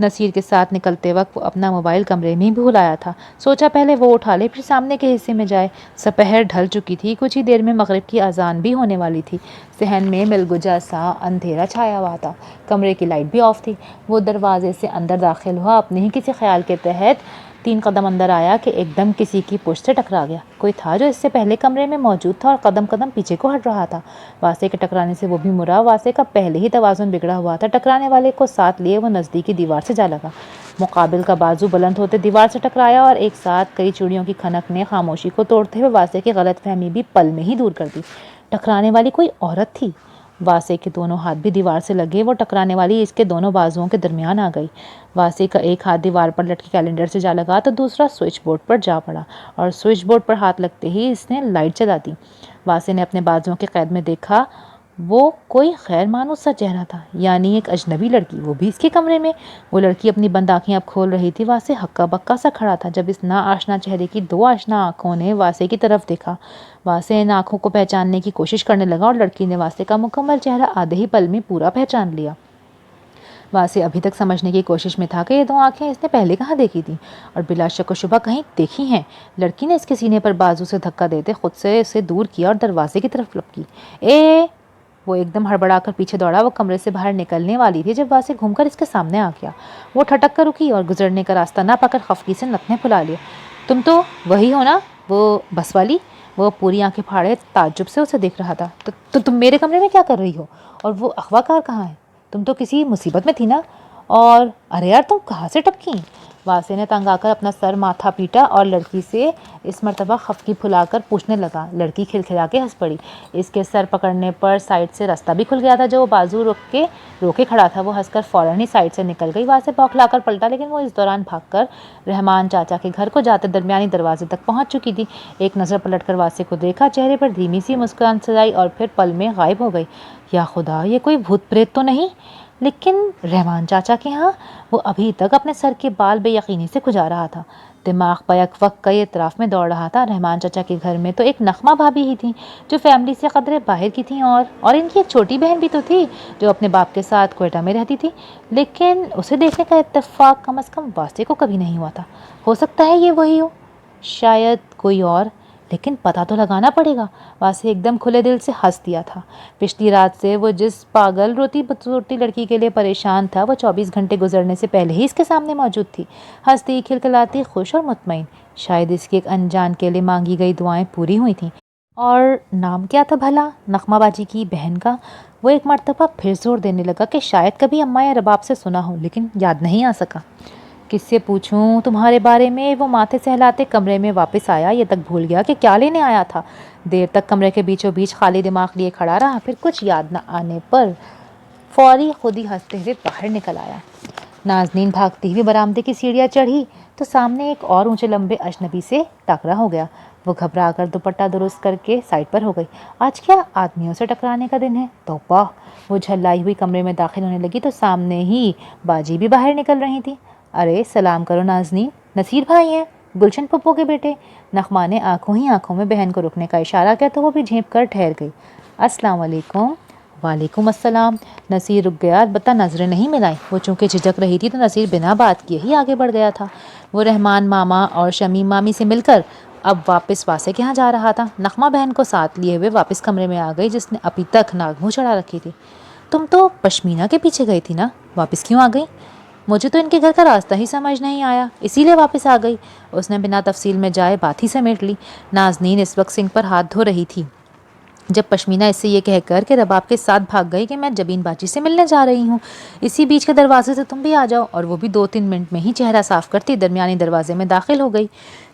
नसीर के साथ निकलते वक्त वो अपना मोबाइल कमरे में ही भूल आया था। सोचा पहले वो उठा ले, फिर सामने के हिस्से में जाए। सपहर ढल चुकी थी, कुछ ही देर में मगरिब की अजान भी होने वाली थी। सहन में मिलगुजा सा अंधेरा छाया हुआ था। कमरे की लाइट भी ऑफ थी। वो दरवाजे से अंदर दाखिल हुआ। अपने ही किसी ख्याल के तहत 3 कदम अंदर आया कि एकदम किसी की पुश्त से टकरा गया। कोई था जो इससे पहले कमरे में मौजूद था और कदम कदम पीछे को हट रहा था। वासे के टकराने से वो भी मुरा। वासे का पहले ही तवाज़ुन बिगड़ा हुआ था। टकराने वाले को साथ लिए वो नज़दीकी दीवार से जा लगा। मुकाबिल का बाजू बुलंद होते दीवार से टकराया और एक साथ कई चूड़ियों की खनक ने खामोशी को तोड़ते हुए वासे की गलतफहमी भी पल में ही दूर कर दी। टकराने वाली कोई औरत थी। वासे के दोनों हाथ भी दीवार से लगे। वो टकराने वाली इसके दोनों बाजुओं के दरमियान आ गई। वासे का एक हाथ दीवार पर लटके कैलेंडर से जा लगा तो दूसरा स्विच बोर्ड पर जा पड़ा और स्विच बोर्ड पर हाथ लगते ही इसने लाइट जला दी। वासे ने अपने बाजुओं के कैद में देखा, वो कोई गैर मानूस सा चेहरा था, यानी एक अजनबी लड़की, वो भी इसके कमरे में। वो लड़की अपनी बंद आँखें अब खोल रही थी। वासे हक्का बक्का सा खड़ा था जब इस ना आशना चेहरे की 2 आशना आँखों ने वासे की तरफ देखा। वासे इन आँखों को पहचानने की कोशिश करने लगा और लड़की ने वासे का मुकम्मल चेहरा आधे ही पल में पूरा पहचान लिया। वासे अभी तक समझने की कोशिश में था कि ये 2 आँखें इसने पहले कहाँ देखी थी और बिला शक व शुबा कहीं देखी हैं। लड़की ने इसके सीने पर बाजू से धक्का देते खुद से इसे दूर किया और दरवाजे की तरफ लपकी। ए वो एकदम हड़बड़ाकर पीछे दौड़ा। वो कमरे से बाहर निकलने वाली थी जब वासे घूमकर इसके सामने आ गया। वो ठटक कर रुकी और गुजरने का रास्ता ना पाकर खफकी से नथने फुला लिए। तुम तो वही हो ना, वो बस वाली? वो पूरी आंखें फाड़े ताज्जुब से उसे देख रहा था। तो तुम मेरे कमरे में क्या कर रही हो? और वो अगवाकार कहाँ है? तुम तो किसी मुसीबत में थी ना? और अरे यार, तुम कहाँ से टपकी? वासे ने तंग आकर अपना सर माथा पीटा और लड़की से इस मर्तबा खफकी फुलाकर पूछने लगा। लड़की खिलखिला के हंस पड़ी। इसके सर पकड़ने पर साइड से रास्ता भी खुल गया था। जो वो बाजू रोके खड़ा था वो हंसकर फौरन ही साइड से निकल गई। वासे बौखलाकर पलटा, लेकिन वो इस दौरान भागकर रहमान चाचा के घर को जाते दरमियानी दरवाजे तक पहुंच चुकी थी। एक नज़र पलटकर वासे को देखा, चेहरे पर धीमी सी मुस्कान सजाई और फिर पल में गायब हो गई। या खुदा, ये कोई भूत प्रेत तो नहीं? लेकिन रहमान चाचा के यहाँ? वो अभी तक अपने सर के बाल बेयकीनी से खुजा रहा था। दिमाग बैक वक्त कई इतराफ में दौड़ रहा था। रहमान चाचा के घर में तो एक नगमा भाभी ही थी जो फैमिली से कदरे बाहर की थी और इनकी एक छोटी बहन भी तो थी जो अपने बाप के साथ क्वेटा में रहती थी। लेकिन उसे देखने का इत्तेफाक कम अज़ कम वासे को कभी नहीं हुआ था। हो सकता है ये वही हो, शायद कोई और। لیکن پتہ تو لگانا پڑے گا۔ واسع ایک دم کھلے دل سے ہنس دیا تھا۔ پچھلی رات سے وہ جس پاگل روتی بتوتی لڑکی کے لیے پریشان تھا، وہ 24 گھنٹے گزرنے سے پہلے ہی اس کے سامنے موجود تھی، ہنستی کھلکھلاتی، خوش اور مطمئن۔ شاید اس کی ایک انجان کے لیے مانگی گئی دعائیں پوری ہوئی تھیں۔ اور نام کیا تھا بھلا نغمہ باجی کی بہن کا؟ وہ ایک مرتبہ پھر زور دینے لگا کہ شاید کبھی اماں یا رباب سے سنا ہو، لیکن یاد نہیں آ سکا۔ کس سے پوچھوں تمہارے بارے میں؟ وہ ماتھے سہلاتے کمرے میں واپس آیا، یہ تک بھول گیا کہ کیا لینے آیا تھا۔ دیر تک کمرے کے بیچوں بیچ خالی دماغ لیے کھڑا رہا، پھر کچھ یاد نہ آنے پر فوری خود ہی ہنستے ہوئے باہر نکل آیا۔ نازنین بھاگتی ہوئی برآمدے کی سیڑھیاں چڑھی تو سامنے ایک اور اونچے لمبے اجنبی سے ٹکرا ہو گیا۔ وہ گھبرا کر دوپٹہ درست کر کے سائڈ پر ہو گئی۔ آج کیا آدمیوں سے ٹکرانے کا دن ہے؟ توبہ! وہ جھلائی ہوئی کمرے میں داخل ہونے لگی تو سامنے ہی باجی بھی باہر نکل رہی تھی۔ ارے سلام کرو نازنین، نصیر بھائی ہیں، گلشن پھپھو کے بیٹے۔ نغمہ نے آنکھوں ہی آنکھوں میں بہن کو رکنے کا اشارہ کیا تو وہ بھی جھینپ کر ٹھہر گئی۔ السلام علیکم۔ وعلیکم السلام۔ نصیر رک گیا، البتہ نظریں نہیں ملائیں۔ وہ چونکہ جھجک رہی تھی تو نصیر بنا بات کیے ہی آگے بڑھ گیا تھا۔ وہ رحمان ماما اور شمیم مامی سے مل کر اب واپس واسع کے یہاں جا رہا تھا۔ نغمہ بہن کو ساتھ لیے ہوئے واپس کمرے میں آ گئی، جس نے ابھی تک ناک منہ چڑھا رکھی تھی۔ تم تو پشمینہ کے پیچھے گئی تھی نا، واپس کیوں آ گئی؟ مجھے تو ان کے گھر کا راستہ ہی سمجھ نہیں آیا، اسی لیے واپس آ گئی۔ اس نے بنا تفصیل میں جائے بات ہی سمیٹ لی۔ نازنین اس وقت سنک پر ہاتھ دھو رہی تھی جب پشمینہ اس سے یہ کہہ کر کہ رباب کے ساتھ بھاگ گئی کہ میں جبین باجی سے ملنے جا رہی ہوں، اسی بیچ کے دروازے سے تم بھی آ جاؤ، اور وہ بھی 2-3 منٹ میں ہی چہرہ صاف کرتی درمیانی دروازے میں داخل ہو گئی۔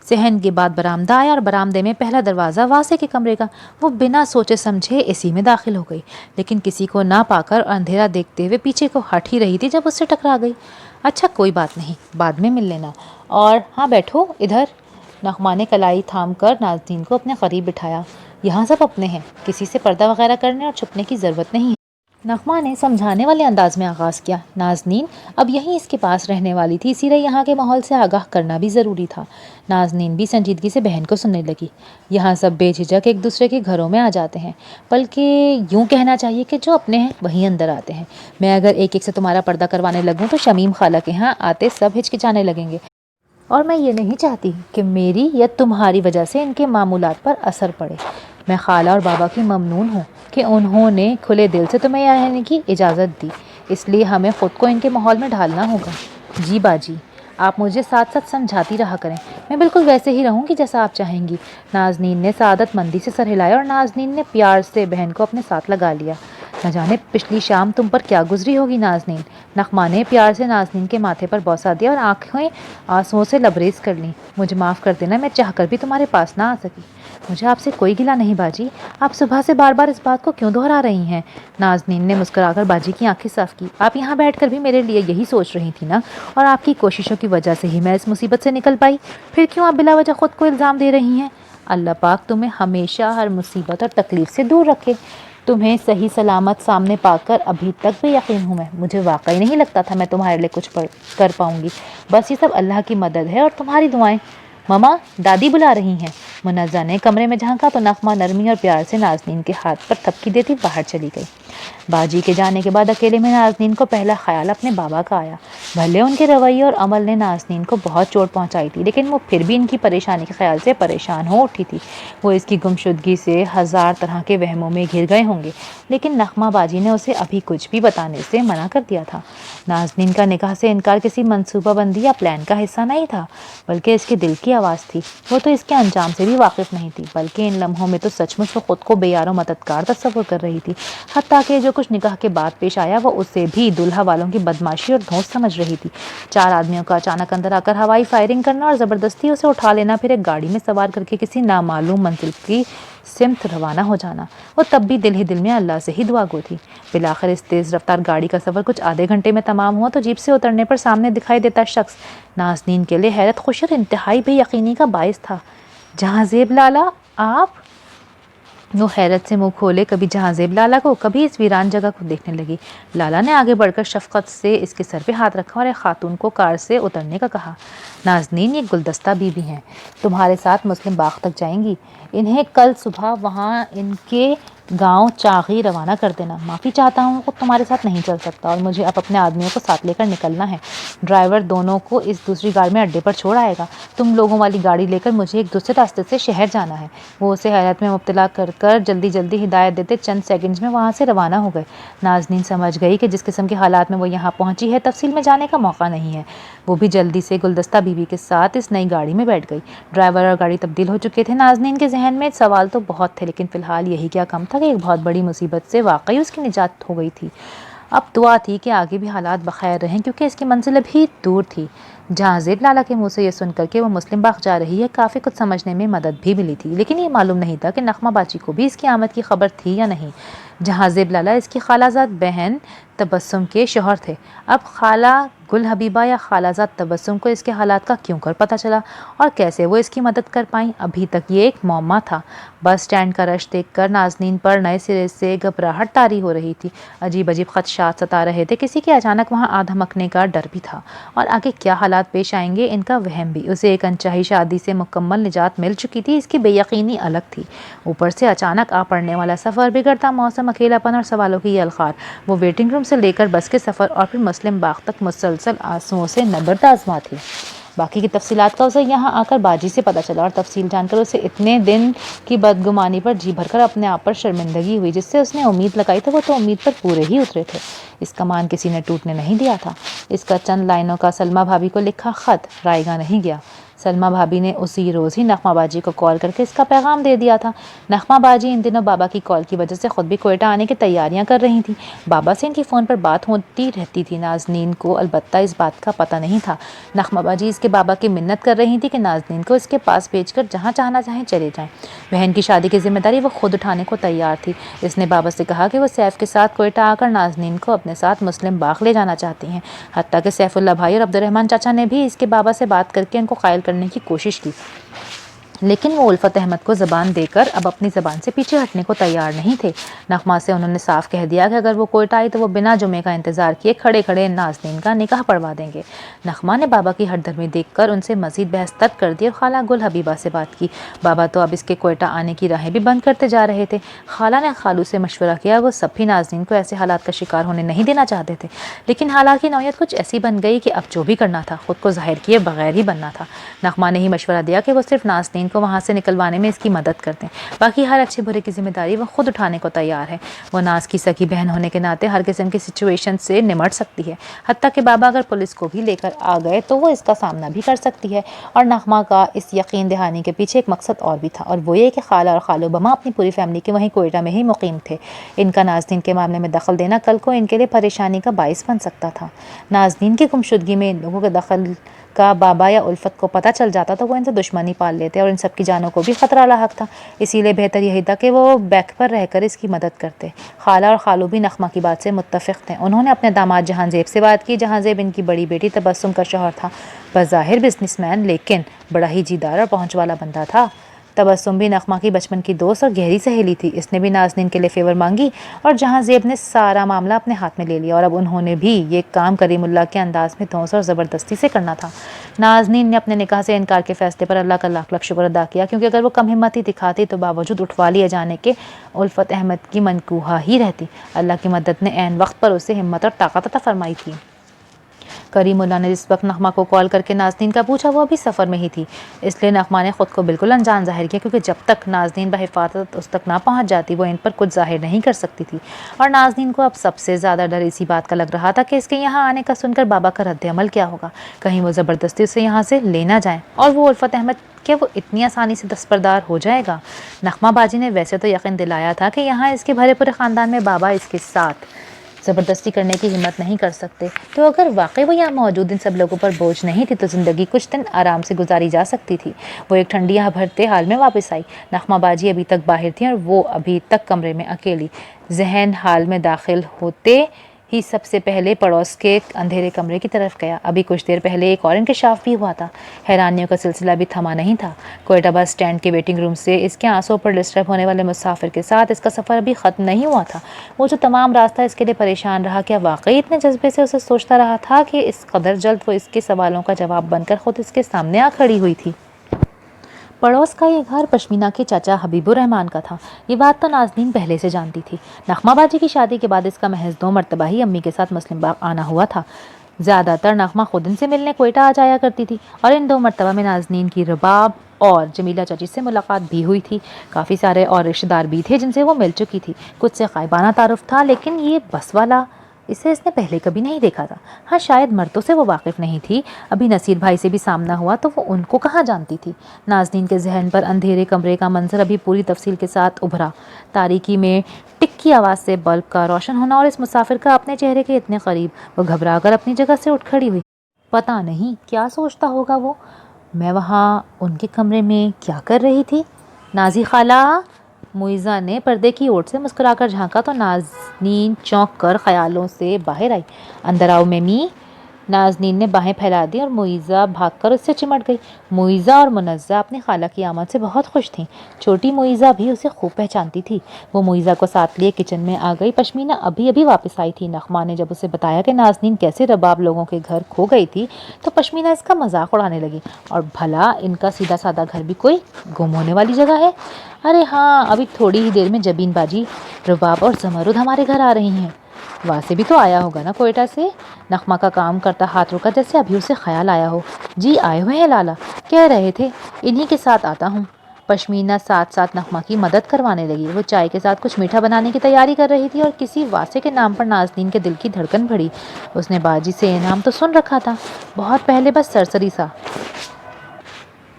صحن کے بعد برآمدہ آیا اور برآمدے میں پہلا دروازہ واسع کے کمرے کا۔ وہ بنا سوچے سمجھے اسی میں داخل ہو گئی، لیکن کسی کو نہ پا کر اندھیرا دیکھتے ہوئے پیچھے کو ہٹ ہی رہی تھی جب اس سے ٹکرا گئی۔ اچھا کوئی بات نہیں، بعد میں مل لینا، اور ہاں بیٹھو ادھر۔ نغمہ نے کلائی تھام کر نازنین کو اپنے قریب بٹھایا۔ یہاں سب اپنے ہیں، کسی سے پردہ وغیرہ کرنے اور چھپنے کی ضرورت نہیں ہے۔ نغمہ نے سمجھانے والے انداز میں آغاز کیا۔ نازنین اب یہیں اس کے پاس رہنے والی تھی، اسی لیے یہاں کے ماحول سے آگاہ کرنا بھی ضروری تھا۔ نازنین بھی سنجیدگی سے بہن کو سننے لگی۔ یہاں سب بے جھجک ایک دوسرے کے گھروں میں آ جاتے ہیں، بلکہ یوں کہنا چاہیے کہ جو اپنے ہیں وہیں اندر آتے ہیں۔ میں اگر ایک ایک سے تمہارا پردہ کروانے لگوں تو شمیم خالہ کے ہاں آتے سب ہچکچانے لگیں گے، اور میں یہ نہیں چاہتی کہ میری یا تمہاری وجہ سے ان کے معمولات پر اثر پڑے۔ میں خالہ اور بابا کی ممنون ہوں کہ انہوں نے کھلے دل سے تمہیں یہاں رہنے کی اجازت دی، اس لیے ہمیں خود کو ان کے ماحول میں ڈھالنا ہوگا۔ جی باجی، آپ مجھے ساتھ ساتھ سمجھاتی رہا کریں، میں بالکل ویسے ہی رہوں گی جیسا آپ چاہیں گی۔ نازنین نے سعادت مندی سے سر ہلایا اور نازنین نے پیار سے بہن کو اپنے ساتھ لگا لیا۔ نہ جانے پچھلی شام تم پر کیا گزری ہوگی نازنین۔ نغمہ نے پیار سے نازنین کے ماتھے پر بوسہ دیا اور آنکھیں آنسوؤں سے لبریز کر لیں۔ مجھے معاف کر دینا، میں چاہ کر بھی تمہارے پاس نہ آ سکی۔ مجھے آپ سے کوئی گلہ نہیں باجی، آپ صبح سے بار بار اس بات کو کیوں دہرا رہی ہیں؟ نازنین نے مسکرا کر باجی کی آنکھیں صاف کی۔ آپ یہاں بیٹھ کر بھی میرے لیے یہی سوچ رہی تھی نا، اور آپ کی کوششوں کی وجہ سے ہی میں اس مصیبت سے نکل پائی، پھر کیوں آپ بلا وجہ خود کو الزام دے رہی ہیں؟ اللہ پاک تمہیں ہمیشہ ہر مصیبت اور تکلیف سے دور رکھے۔ تمہیں صحیح سلامت سامنے پا کر ابھی تک بے یقین ہوں میں، مجھے واقعی نہیں لگتا تھا میں تمہارے لیے کچھ کر پاؤں گی۔ بس یہ سب اللہ کی مدد ہے اور تمہاری دعائیں۔ مما، دادی بلا رہی ہیں۔ منزہ نے کمرے میں جھانکا تو نغمہ نرمی اور پیار سے نازنین کے ہاتھ پر تھپکی دیتی باہر چلی گئی۔ باجی کے جانے کے بعد اکیلے میں نازنین کو پہلا خیال اپنے بابا کا آیا۔ بھلے ان کے رویے اور عمل نے نازنین کو بہت چوٹ پہنچائی تھی، لیکن وہ پھر بھی ان کی پریشانی کے خیال سے پریشان ہو اٹھی تھی۔ وہ اس کی گمشدگی سے ہزار طرح کے وہموں میں گھر گئے ہوں گے، لیکن نغمہ باجی نے اسے ابھی کچھ بھی بتانے سے منع کر دیا تھا۔ نازنین کا نکاح سے انکار کسی منصوبہ بندی یا پلان کا حصہ نہیں تھا، بلکہ اس کے دل کی آواز تھی۔ وہ تو اس کے انجام سے بھی واقف نہیں تھی، بلکہ ان لمحوں میں تو سچ مچ وہ خود کو بے یار و مددگار تصور کر رہی تھی۔ حتیٰ کہ جو کچھ نکاح کے بعد پیش آیا وہ اسے بھی دلہا والوں کی بدماشی اور دھونس سمجھ رہی تھی۔ 4 آدمیوں کا اچانک اندر آ کر ہوائی فائرنگ کرنا اور زبردستی اسے اٹھا لینا، پھر ایک گاڑی میں سوار کر کے کسی نامعلوم منزل کی سمت روانہ ہو جانا۔ وہ تب بھی دل ہی دل میں اللہ سے ہی دعا گو تھی۔ بالآخر اس تیز رفتار گاڑی کا سفر کچھ آدھے گھنٹے میں تمام ہوا تو جیپ سے اترنے پر سامنے دکھائی دیتا شخص نازنین کے لیے حیرت خوشی اور انتہائی بے یقینی کا باعث تھا۔ جہاں زیب لالا، آپ؟ وہ حیرت سے منہ کھولے کبھی جہاں زیب لالا کو، کبھی اس ویران جگہ کو دیکھنے لگی۔ لالا نے آگے بڑھ کر شفقت سے اس کے سر پہ ہاتھ رکھا اور ایک خاتون کو کار سے اترنے کا کہا۔ نازنین، یہ گلدستہ بی ہیں، تمہارے ساتھ مسلم باغ تک جائیں گی۔ انہیں کل صبح وہاں ان کے गांव चागी रवाना कर देना। माफ़ी चाहता हूँ वो तुम्हारे साथ नहीं चल सकता और मुझे अब अपने आदमियों को साथ लेकर निकलना है। ड्राइवर दोनों को इस दूसरी गाड़ी में अड्डे पर छोड़ आएगा। तुम लोगों वाली गाड़ी लेकर मुझे एक दूसरे रास्ते से शहर जाना है। वो उसे हैरत में मुब्तला कर जल्दी जल्दी हिदायत देते चंद सेकंड्स में वहाँ से रवाना हो गए। नाज़नीन समझ गई कि जिस किस्म के हालात में वो यहाँ पहुँची है तफसील में जाने का मौका नहीं है। वो भी जल्दी से गुलदस्ता बीवी के साथ इस नई गाड़ी में बैठ गई। ड्राइवर और गाड़ी तब्दील हो चुके थे। नाज़नीन के जहन में सवाल तो बहुत थे, लेकिन फ़िलहाल यही क्या कम था कि एक बहुत बड़ी मुसीबत से वाकई उसकी निजात हो गई थी। अब दुआ थी कि आगे भी हालात बखैर रहें, क्योंकि इसकी मंजिल भी दूर थी। जहाँ ज़ेब लाला के मुँह से ये सुनकर के वो मुस्लिम बाग जा रही है, काफ़ी कुछ समझने में मदद भी मिली थी, लेकिन ये मालूम नहीं था कि नगमा बाची को भी इसकी आमद की खबर थी या नहीं। जहाँ ज़ेब लाला इसकी खालाजाद बहन तबस्सुम के शौहर थे। अब खाला गुल हबीबा या खालाजाद तबस्सुम को इसके हालात का क्यों कर पता चला और कैसे वो इसकी मदद कर पाई, अभी तक ये एक मौमा था। बस स्टैंड का रश देखकर नाज़नीन पर नए सिरे से घबराहट तारी हो रही थी। अजीब अजीब खदशात सता रहे थे। किसी के अचानक वहाँ आ धमकने का डर भी था और आगे क्या हालात पेश आएंगे इनका वहम भी। उसे एक अनचाही शादी से मुकम्मल निजात मिल चुकी थी, इसकी बेयकीनी अलग थी। ऊपर से अचानक आ पड़ने वाला सफ़र, बिगड़ता मौसम, अकेलापन और सवालों की यलखार। वो वेटिंग रूम से लेकर बस के सफ़र और फिर मुस्लिम बाग तक मुसलसल आंसुओं से नबर्द आज़मा थी। बाकी की तफसीलात का उसे यहाँ आकर बाजी से पता चला और तफसील जानकर उसे इतने दिन की बदगुमानी पर जी भरकर अपने आप पर शर्मिंदगी हुई। जिससे उसने उम्मीद लगाई थी वो तो उम्मीद पर पूरे ही उतरे थे। इस कमान किसी ने टूटने नहीं दिया था। इसका चंद लाइनों का सलमा भाभी को लिखा ख़त रायगा नहीं गया। सलमा भाभी ने उसी रोज़ ही नगमा बाजी को कॉल करके इसका पैगाम दे दिया था। नगमा बाजी इन दिनों बाबा की कॉल की वजह से ख़ुद भी कोयटा आने की तैयारियां कर रही थी। बाबा से इनकी फ़ोन पर बात होती रहती थी। नाज़नीन को अलबत्ता इस बात का पता नहीं था। नगमा बाजी इसके बाबा की मिन्नत कर रही थी कि नाज़नीन को इसके पास भेजकर जहाँ चाहना चाहें चले जाएं। बहन की शादी की जिम्मेदारी वो खुद उठाने को तैयार थी। इसने बाबा से कहा कि वो सैफ के साथ कोयटा आकर नाज़नीन को अपने साथ मुस्लिम बाग ले जाना चाहती हैं। हत्ता कि सैफुल्ला भाई और अब्दुर्रहमान चाचा ने भी इसके बाबा से बात करके इनको कायल करने की कोशिश की, लेकिन वो उल्फत अहमद को ज़बान देकर अब अपनी ज़बान से पीछे हटने को तैयार नहीं थे। नगमा से उन्होंने साफ कह दिया कि अगर वो कोयटा आई तो वो बिना जुमे का इंतज़ार किए खड़े खड़े नाज़नीन का निकाह पढ़वा देंगे। नगमा ने बाबा की हठधर्मी देखकर उनसे मज़ीद बहस तक कर दी और खाला गुल हबीबा से बात की। बाबा तो अब इसके कोयटा आने की राहें भी बंद करते जा रहे थे। खाला ने खालू से मशवरा किया। वो सब भी नाज़नीन को ऐसे हालात का शिकार होने नहीं देना चाहते थे, लेकिन हालात की नौयत कुछ ऐसी बन गई कि अब जो भी करना था खुद को ज़ाहिर किए बगैर ही बनना था। नगमा ने ही मशवरा दिया कि वो सिर्फ नाज़नीन को वहाँ से निकलवाने में इसकी मदद करते हैं, बाकी हर अच्छे बुरे की जिम्मेदारी वो खुद उठाने को तैयार है। वो नाज की सगी बहन होने के नाते हर किस्म की सिचुएशन से निमट सकती है। हत्ता कि बाबा अगर पुलिस को भी लेकर आ गए तो वो इसका सामना भी कर सकती है। और नगमा का इस यकीन दहानी के पीछे एक मकसद और भी था, और वो ये कि खाला और खालू बमा अपनी पूरी फैमिली के वहीं कोयटा में ही मुकीम थे। इनका नाज़नीन के मामले में दखल देना कल को इनके लिए परेशानी का बाइस बन सकता था। नाज़नीन की गुमशुदगी में इन लोगों के दखल का बाबा या उल्फत को पता चल जाता तो वो इनसे दुश्मनी पाल लेते और इन सब की जानों को भी ख़तरा लाहक था। इसीलिए बेहतर यही था कि वो बैक पर रहकर इसकी मदद करते। खाला और खालू भी नगमा की बात से मुत्तफ़िक़ थे। उन्होंने अपने दामाद जहांज़ेब से बात की। जहांज़ेब इनकी बड़ी बेटी तबस्सुम का शौहर था। बज़ाहिर बिजनेसमैन, लेकिन बड़ा ही जीदार और पहुँच वाला बंदा था। तबस्सुम भी नगमा की बचपन की दोस्त और गहरी सहेली थी। इसने भी नाज़नीन के लिए फ़ेवर मांगी और जहांज़ेब ने सारा मामला अपने हाथ में ले लिया, और अब उन्होंने भी ये काम करीमुल्लाह के अंदाज में धौंस और ज़बरदस्ती से करना था। नाज़नीन ने अपने निकाह से इनकार के फ़ैसले पर अल्लाह का लाख लाख शुक्र अदा किया, क्योंकि अगर वो कम हिम्मत ही दिखाती तो बावजूद उठवा लिए जाने के उल्फत अहमद की मनकूहा ही रहती। अल्लाह की मदद ने ऐन वक्त पर उसे हिम्मत और ताकत अता फरमाई थी। करीमुल्लाह ने जिस वक्त नगमा को कॉल करके नाज़नीन का पूछा वो अभी सफ़र में ही थी, इसलिए नगमा ने ख़ुद को बिल्कुल अनजान ज़ाहिर किया, क्योंकि जब तक नाज़नीन बहिफाजत उस तक ना पहुँच जाती वो इन पर कुछ ज़ाहिर नहीं कर सकती थी। और नाज़नीन को अब सबसे ज़्यादा डर इसी बात का लग रहा था कि इसके यहाँ आने का सुनकर बाबा का रद्द-ए-अमल क्या होगा। कहीं वो ज़बरदस्ती उसे यहाँ से ले ना जाएँ और वो उल्फत अहमद क्या वो इतनी आसानी से दस्तबरदार हो जाएगा। नगमा बाजी ने वैसे तो यकीन दिलाया था कि यहाँ इसके भरे पूरे ख़ानदान में बाबा इसके साथ ज़बरदस्ती करने की हिम्मत नहीं कर सकते, तो अगर वाकई वो यहाँ मौजूद इन सब लोगों पर बोझ नहीं थी तो ज़िंदगी कुछ दिन आराम से गुजारी जा सकती थी। वो एक ठंडी यहाँ भरते हाल में वापस आई। नगमा बाजी अभी तक बाहर थी और वो अभी तक कमरे में अकेली। जहन हाल में दाखिल होते ही सबसे पहले पड़ोस के अंधेरे कमरे की तरफ गया। अभी कुछ देर पहले एक और इंकशाफ भी हुआ था। हैरानियों का सिलसिला भी थमा नहीं था। कोयटा बस स्टैंड के वेटिंग रूम से इसके आंसुओं पर डिस्टर्ब होने वाले मुसाफिर के साथ इसका सफ़र अभी ख़त्म नहीं हुआ था। वो जो तमाम रास्ता इसके लिए परेशान रहा, क्या वाकई इतने जज्बे से उसे सोचता रहा था कि इस कदर जल्द वो इसके सवालों का जवाब बनकर ख़ुद इसके सामने आ खड़ी हुई थी। पड़ोस का ये घर पश्मीना के चाचा हबीबुर रहमान का था। ये बात तो नाज़नीन पहले से जानती थी। नगमा बाजी की शादी के बाद इसका महज 2 मरतबा ही अम्मी के साथ मुस्लिम बाग आना हुआ था। ज़्यादातर नगमा खुद इनसे मिलने कोयटा आ जाया करती थी और इन 2 मरतबा में नाज़नीन की रबाब और जमीला चाची से मुलाकात भी हुई थी। काफ़ी सारे और रिश्तेदार भी थे जिनसे वो मिल चुकी थी। कुछ से ग़ाइबाना तारुफ था, लेकिन ये बस वाला, इसे इसने पहले कभी नहीं देखा था। हाँ, शायद मर्दों से वो वाकिफ़ नहीं थी। अभी नसीर भाई से भी सामना हुआ तो वो उनको कहाँ जानती थी। नाज़नीन के जहन पर अंधेरे कमरे का मंजर अभी पूरी तफसील के साथ उभरा। तारीकी में टिक की आवाज़ से बल्ब का रोशन होना और इस मुसाफिर का अपने चेहरे के इतने करीब। वो घबरा कर अपनी जगह से उठ खड़ी हुई। पता नहीं क्या सोचता होगा वो। मैं वहाँ उनके कमरे में क्या कर रही थी? नाजी खाला, मुइज़ा ने पर्दे की ओर से मुस्कुराकर झांका तो नाज़नीन चौंक कर ख्यालों से बाहर आई। अंदर आओ मेमी। नाज़नीन ने बाहें फैला दी और मुइज़ा भागकर उससे चिमट गई। मुइज़ा और मुनज़्ज़ा अपनी खाला की आमद से बहुत खुश थीं। छोटी मुइज़ा भी उसे खूब पहचानती थी। वो मुइज़ा को साथ लिए किचन में आ गई। पश्मीना अभी अभी वापस आई थी। नगमा ने जब उसे बताया कि नाज़नीन कैसे रबाब लोगों के घर खो गई थी तो पश्मीना इसका मजाक उड़ाने लगी। और भला इनका सीधा साधा घर भी कोई गुम होने वाली जगह है? अरे हाँ, अभी थोड़ी ही देर में जबीन बाजी, रबाब और ज़मरुद हमारे घर आ रही हैं। वासे भी तो आया होगा ना कोयटा से। नगमा का काम करता हाथ रुका, जैसे अभी उसे ख्याल आया हो। जी आए हुए हैं लाला, कह रहे थे इन्हीं के साथ आता हूँ। पश्मीना साथ साथ नगमा की मदद करवाने लगी। वो चाय के साथ कुछ मीठा बनाने की तैयारी कर रही थी और किसी वासे के नाम पर नाज़नीन के दिल की धड़कन बढ़ी। उसने बाजी से इनाम तो सुन रखा था बहुत पहले, बस सरसरी सा,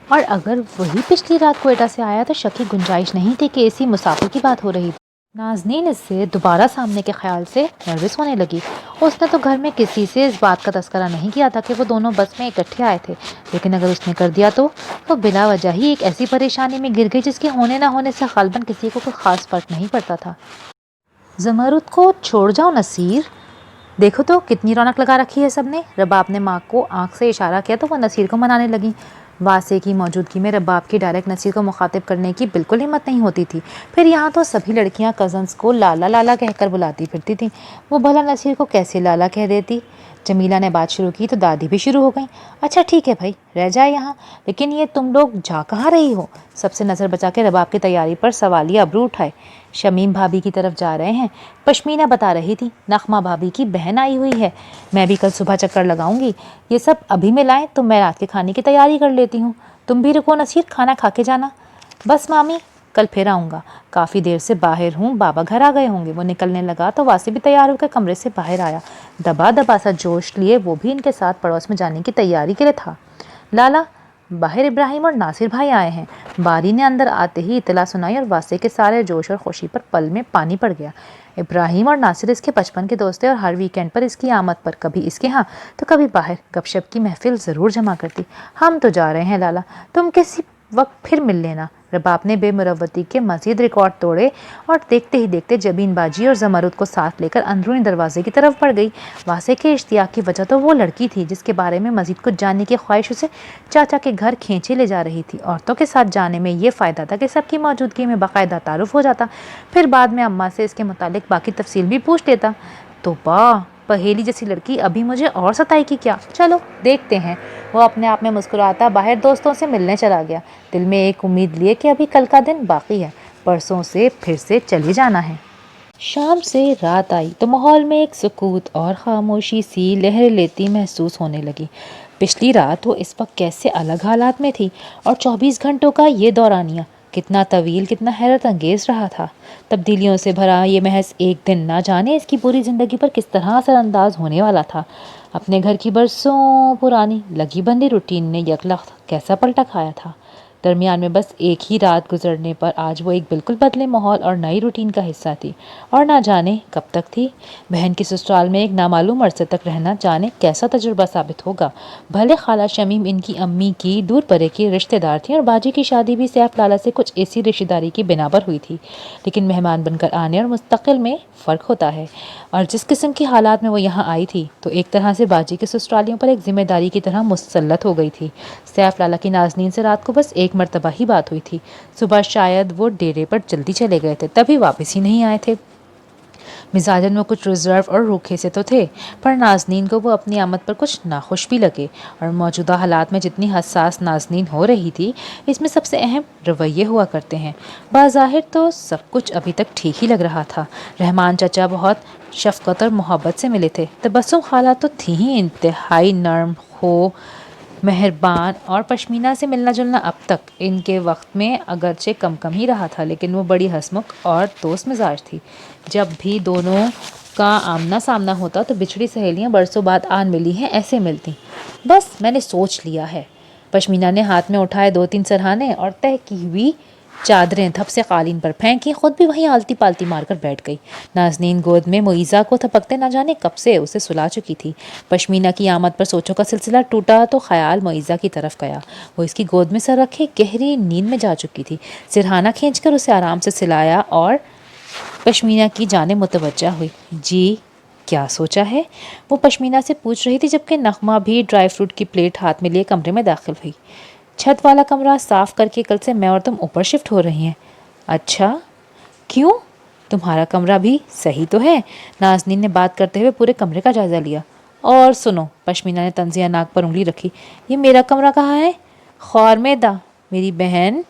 और अगर वही पिछली रात कोयटा से आया तो शक की गुंजाइश नहीं थी कि इसी मुसाफिर की बात हो रही थी। नाज़नीन इससे दोबारा सामने के ख्याल से नर्वस होने लगी। उसने तो घर में किसी से इस बात का तस्करा नहीं किया था कि वो दोनों बस में इकट्ठे आए थे, लेकिन अगर उसने कर दिया तो वो बिला वजह ही एक ऐसी परेशानी में गिर गई जिसके होने ना होने से ग़ालिबन किसी को कोई ख़ास फ़र्क नहीं पड़ता था। ज़मरुद को छोड़ जाओ नसीर, देखो तो कितनी रौनक लगा रखी है सबने। रबाब ने माँ को आंख से इशारा किया तो वह नसीर को मनाने लगी। वासे की मौजूदगी में रबाब की डायरेक्ट नसीर को मुखातिब करने की बिल्कुल हिम्मत नहीं होती थी। फिर यहाँ तो सभी लड़कियाँ कज़न्स को लाला लाला कहकर बुलाती फिरती थीं। वो भला नसीर को कैसे लाला कह देती? जमीला ने बात शुरू की तो दादी भी शुरू हो गई। अच्छा ठीक है भाई, रह जाए यहाँ, लेकिन ये तुम लोग जा कहाँ रही हो? सबसे नज़र बचा के रबाब की तैयारी पर सवालिया अबरू उठाए। शमीम भाभी की तरफ जा रहे हैं, पश्मीना बता रही थी। नगमा भाभी की बहन आई हुई है, मैं भी कल सुबह चक्कर लगाऊंगी। ये सब अभी मिलाएं तो मैं रात के खाने की तैयारी कर लेती हूँ। तुम भी रुको नसीर, खाना खा के जाना। बस मामी, कल फिर आऊँगा, काफ़ी देर से बाहर हूँ, बाबा घर आ गए होंगे। वो निकलने लगा तो वासी भी तैयार होकर कमरे से बाहर आया। दबा दबा सा जोश लिए वो भी इनके साथ पड़ोस में जाने की तैयारी के लिए था। लाला, बाहर इब्राहिम और नासिर भाई आए हैं। बारी ने अंदर आते ही इतला सुनाई और वासे के सारे जोश और खुशी पर पल में पानी पड़ गया। इब्राहिम और नासिर इसके बचपन के दोस्त थे और हर वीकेंड पर इसकी आमद पर कभी इसके यहाँ तो कभी बाहर गपशप की महफिल ज़रूर जमा करती। हम तो जा रहे हैं लाला, तुम किसी वक्त फिर मिल लेना। रबाब ने बेमुरवती के मज़ीद रिकॉर्ड तोड़े और देखते ही देखते जबीन बाजी और ज़मरुद को साथ लेकर अंदरूनी दरवाजे की तरफ बढ़ गई। वासे के इश्तियाक की वजह तो वो लड़की थी जिसके बारे में मज़ीद कुछ जानने की ख्वाहिश उसे चाचा के घर खींचे ले जा रही थी। औरतों के साथ जाने में ये फ़ायदा था कि सबकी मौजूदगी में बाकायदा तारुफ हो जाता, फिर बाद में अम्मा से इसके मुतालिक बाकी तफसील भी पूछ लेता। तो पहेली जैसी लड़की अभी मुझे और सताएगी क्या? चलो देखते हैं। वो अपने आप में मुस्कुराता बाहर दोस्तों से मिलने चला गया, दिल में एक उम्मीद लिए कि अभी कल का दिन बाकी है, परसों से फिर से चले जाना है। शाम से रात आई तो माहौल में एक सुकूत और खामोशी सी लहर लेती महसूस होने लगी। पिछली रात वो इस वक्त कैसे अलग हालात में थी और 24 घंटों का ये दौरानिया कितना तवील, कितना हैरत अंगेज रहा था। तब्दीलियों से भरा ये महज एक दिन ना जाने इसकी पूरी ज़िंदगी पर किस तरह असरअंदाज होने वाला था। अपने घर की बरसों पुरानी लगी बंदी रूटीन ने यकलख्त कैसा पलटा खाया था। दरमियान में बस एक ही रात गुजरने पर आज वो एक बिल्कुल बदले माहौल और नई रूटीन का हिस्सा थी, और ना जाने कब तक थी। बहन की ससुराल में एक नामालूम अरसे तक रहना जाने कैसा तजुर्बा साबित होगा। भले खाला शमीम इनकी अम्मी की दूर परे की रिश्तेदार थी और बाजी की शादी भी सैफ लाला से कुछ ऐसी रिश्तेदारी की बिना पर हुई थी, लेकिन मेहमान बनकर आने और मुस्तकिल में फ़र्क होता है। और जिस किस्म की हालात में वो यहाँ आई थी तो एक तरह से बाजी के ससुरालियों पर एक जिम्मेदारी की तरह मुसल्लत हो गई थी। सैफ लाला की नाज़नीन से रात को बस एक मरतबा ही बात हुई थी। सुबह शायद वो डेरे पर जल्दी चले गए थे, तभी वापस ही नहीं आए थे। मिजाजन वो कुछ रिजर्व और रूखे से तो थे, पर नाज़नीन को वो अपनी आमद पर कुछ नाखुश भी लगे। और मौजूदा हालात में जितनी हसास नाज़नीन हो रही थी, इसमें सबसे अहम रवैये हुआ करते हैं। बाज़ाहिर तो सब कुछ अभी तक ठीक ही लग रहा था। रहमान चाचा बहुत शफ़क़त और मोहब्बत से मिले थे। तबस्सुम खाला तो थी ही इंतहाई नर्म हो, मेहरबान, और पश्मीना से मिलना जुलना अब तक इनके वक्त में अगरचे कम कम ही रहा था, लेकिन वो बड़ी हंसमुख और दोस्त मिजाज थी। जब भी दोनों का आमना सामना होता तो बिछड़ी सहेलियां बरसों बाद आन मिली हैं ऐसे मिलती। बस मैंने सोच लिया है। पश्मीना ने हाथ में उठाए 2-3 सरहाने और तह की हुई चादरें धप से कालीन पर फेंकी, खुद भी वहीं आलती पालती मारकर बैठ गई। नाज़नीन गोद में मुईज़ा को थपकते न जाने कब से उसे सुला चुकी थी। पश्मीना की आमद पर सोचों का सिलसिला टूटा तो ख्याल मुईज़ा की तरफ गया। वो इसकी गोद में सर रखे गहरी नींद में जा चुकी थी। सिरहाना खींचकर उसे आराम से सिलाया और पश्मीना की जानिब मुतवज्जा हुई। जी, क्या सोचा है? वो पश्मीना से पूछ रही थी, जबकि नगमा भी ड्राई फ्रूट की प्लेट हाथ में लिए कमरे में दाखिल हुई। छत वाला कमरा साफ करके कल से मैं और तुम ऊपर शिफ्ट हो रही हैं। अच्छा, क्यों? तुम्हारा कमरा भी सही तो है? नाज़नीन ने बात करते हुए पूरे कमरे का जायजा लिया। और सुनो, पश्मीना ने तंजिया नाक पर उंगली रखी, ये मेरा कमरा कहाँ है? खौर मैदा मेरी बहन